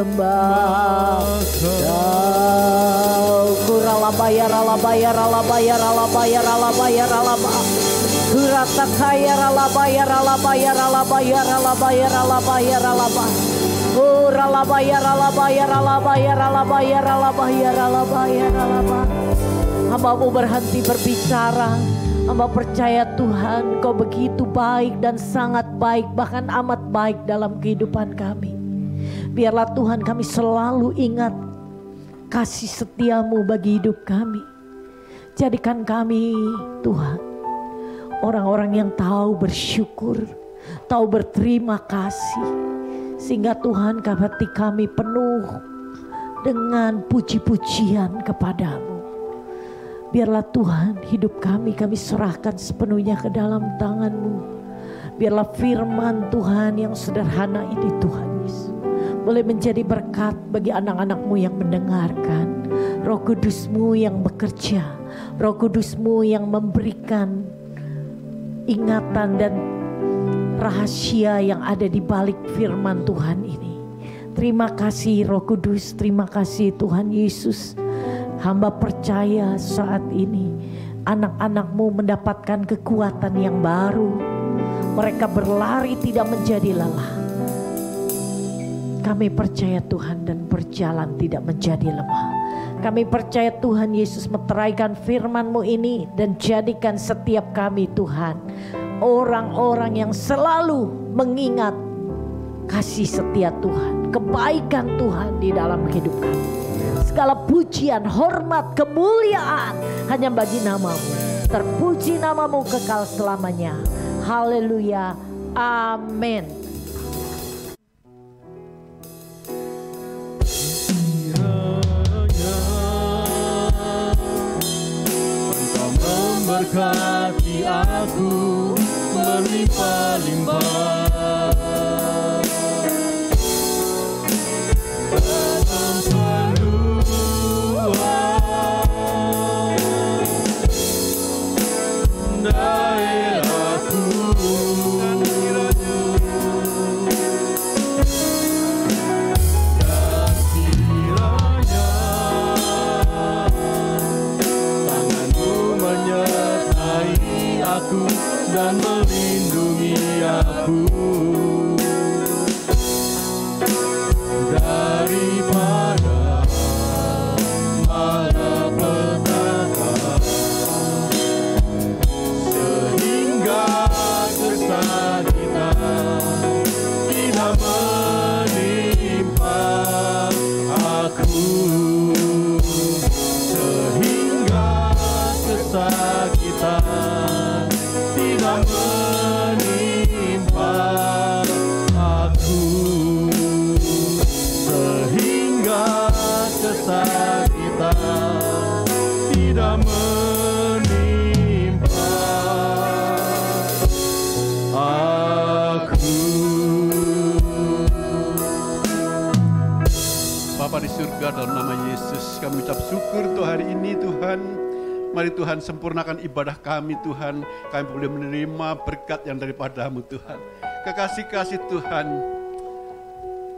sembah Kau. Kuralabaya ralabaya ralabaya ralabaya ralabaya ralabaya Kurata kaya ralabaya ralabaya ralabaya ralabaya ralabaya ralabaya Ralabaya ralabaya ralabaya ralabaya ralabaya ralabaya ralabaya. Hamba-Mu berhenti berbicara. Hamba percaya Tuhan, Kau begitu baik dan sangat baik, bahkan amat baik dalam kehidupan kami. Biarlah Tuhan kami selalu ingat kasih setia-Mu bagi hidup kami. Jadikan kami Tuhan orang-orang yang tahu bersyukur, tahu berterima kasih. Sehingga Tuhan hati kami penuh dengan puji-pujian kepada-Mu. Biarlah Tuhan hidup kami serahkan sepenuhnya ke dalam tangan-Mu. Biarlah firman Tuhan yang sederhana ini Tuhan Yesus boleh menjadi berkat bagi anak-anak-Mu yang mendengarkan. Roh Kudus-Mu yang bekerja, Roh Kudus-Mu yang memberikan ingatan dan rahasia yang ada di balik firman Tuhan ini. Terima kasih Roh Kudus, terima kasih Tuhan Yesus. Hamba percaya saat ini anak-anak-Mu mendapatkan kekuatan yang baru. Mereka berlari tidak menjadi lelah. Kami percaya Tuhan dan berjalan tidak menjadi lemah. Kami percaya Tuhan Yesus meteraikan firman-Mu ini dan jadikan setiap kami Tuhan orang-orang yang selalu mengingat kasih setia Tuhan, kebaikan Tuhan di dalam hidup kami. Segala pujian, hormat, kemuliaan hanya bagi nama-Mu. Terpuji nama-Mu kekal selamanya. Haleluya. Amin. Engkau memberkati aku berlimpah-limpah dalam peluang daerahku. Dan kiranya tangan-Mu menyertai aku dan melindungi aku daripada malapetaka, sehingga kesakitan tidak menimpa aku, sehingga kesakitan tidak menimpa aku, sehingga kesakitan tidak menimpa aku. Bapa di surga, dalam nama Yesus kami ucap syukur untuk hari ini Tuhan. Mari Tuhan sempurnakan ibadah kami Tuhan. Kami boleh menerima berkat yang daripada-Mu Tuhan. Kekasih-kasih Tuhan,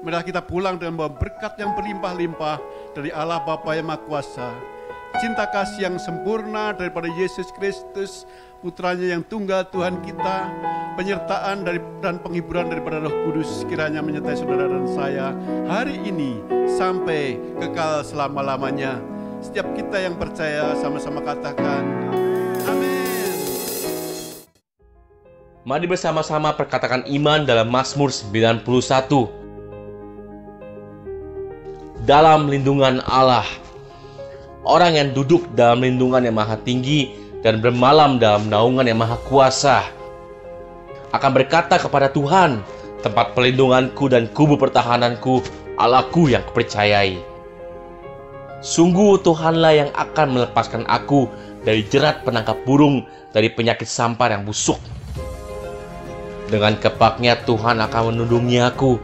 marilah kita pulang dengan membawa berkat yang berlimpah-limpah dari Allah Bapa yang Maha Kuasa. Cinta kasih yang sempurna daripada Yesus Kristus, Putranya yang tunggal Tuhan kita. Penyertaan dan penghiburan daripada Roh Kudus kiranya menyertai saudara dan saya hari ini sampai kekal selama-lamanya. Setiap kita yang percaya sama-sama katakan amin. Mari bersama-sama perkatakan iman dalam Mazmur 91. Dalam lindungan Allah. Orang yang duduk dalam lindungan yang maha tinggi dan bermalam dalam naungan yang maha kuasa akan berkata kepada Tuhan, tempat pelindunganku dan kubu pertahananku, Allahku yang kupercayai. Sungguh Tuhanlah yang akan melepaskan aku dari jerat penangkap burung, dari penyakit sampar yang busuk. Dengan kepaknya Tuhan akan melindungi aku,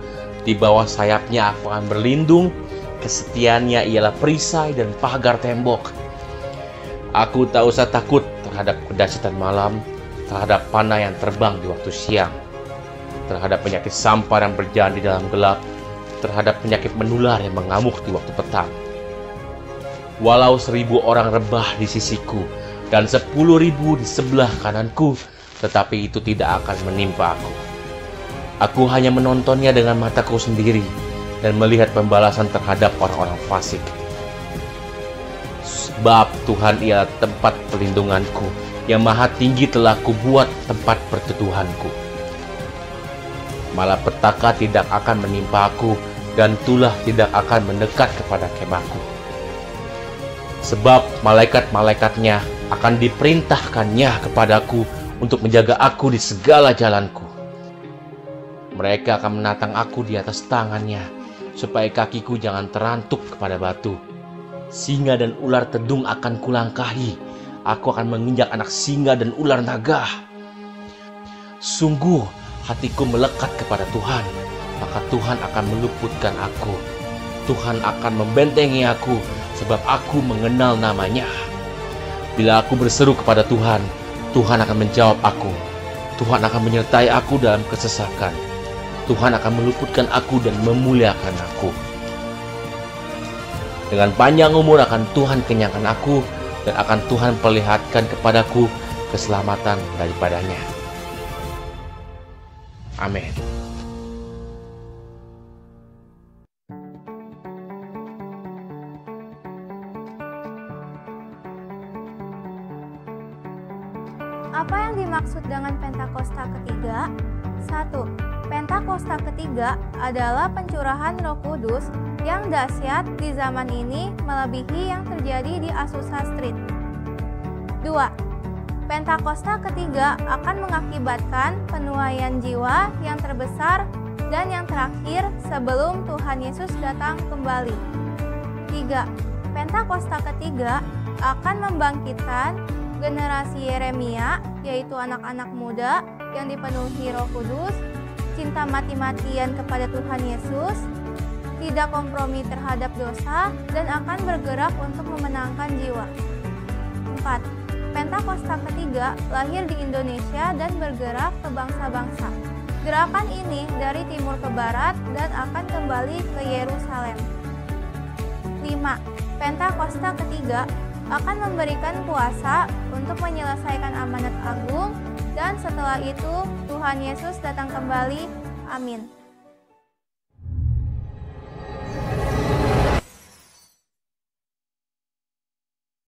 di bawah sayapnya aku akan berlindung, kesetiaannya ialah perisai dan pagar tembok. Aku tak usah takut terhadap kedahsyatan malam, terhadap panah yang terbang di waktu siang, terhadap penyakit sampar yang berjalan di dalam gelap, terhadap penyakit menular yang mengamuk di waktu petang. Walau 1000 orang rebah di sisiku dan 10.000 di sebelah kananku, tetapi itu tidak akan menimpa aku. Aku hanya menontonnya dengan mataku sendiri dan melihat pembalasan terhadap orang-orang fasik. Sebab Tuhan ialah tempat perlindunganku, yang maha tinggi telah kubuat tempat perteduhanku. Malapetaka tidak akan menimpa aku, dan tulah tidak akan mendekat kepada kemahku. Sebab malaikat-malaikatnya akan diperintahkannya kepadaku untuk menjaga aku di segala jalanku. Mereka akan menatang aku di atas tangannya, supaya kakiku jangan terantuk kepada batu. Singa dan ular tedung akan kulangkahi. Aku akan menginjak anak singa dan ular naga. Sungguh hatiku melekat kepada Tuhan, maka Tuhan akan meluputkan aku. Tuhan akan membentengi aku, sebab aku mengenal namanya. Bila aku berseru kepada Tuhan, Tuhan akan menjawab aku. Tuhan akan menyertai aku dalam kesesakan. Tuhan akan meluputkan aku dan memuliakan aku. Dengan panjang umur akan Tuhan kenyangkan aku, dan akan Tuhan perlihatkan kepadaku keselamatan daripadanya. Amin. Apa yang dimaksud dengan Pentakosta ketiga? 1. Pentakosta ketiga adalah pencurahan Roh Kudus yang dahsyat di zaman ini melebihi yang terjadi di Azusa Street. 2. Pentakosta ketiga akan mengakibatkan penuaian jiwa yang terbesar dan yang terakhir sebelum Tuhan Yesus datang kembali. 3. Pentakosta ketiga akan membangkitkan generasi Yeremia, yaitu anak-anak muda yang dipenuhi Roh Kudus, cinta mati-matian kepada Tuhan Yesus, tidak kompromi terhadap dosa, dan akan bergerak untuk memenangkan jiwa. 4. Pentakosta ketiga lahir di Indonesia dan bergerak ke bangsa-bangsa. Gerakan ini dari timur ke barat dan akan kembali ke Yerusalem. 5. Pentakosta ketiga akan memberikan kuasa untuk menyelesaikan amanat agung, dan setelah itu Tuhan Yesus datang kembali. Amin.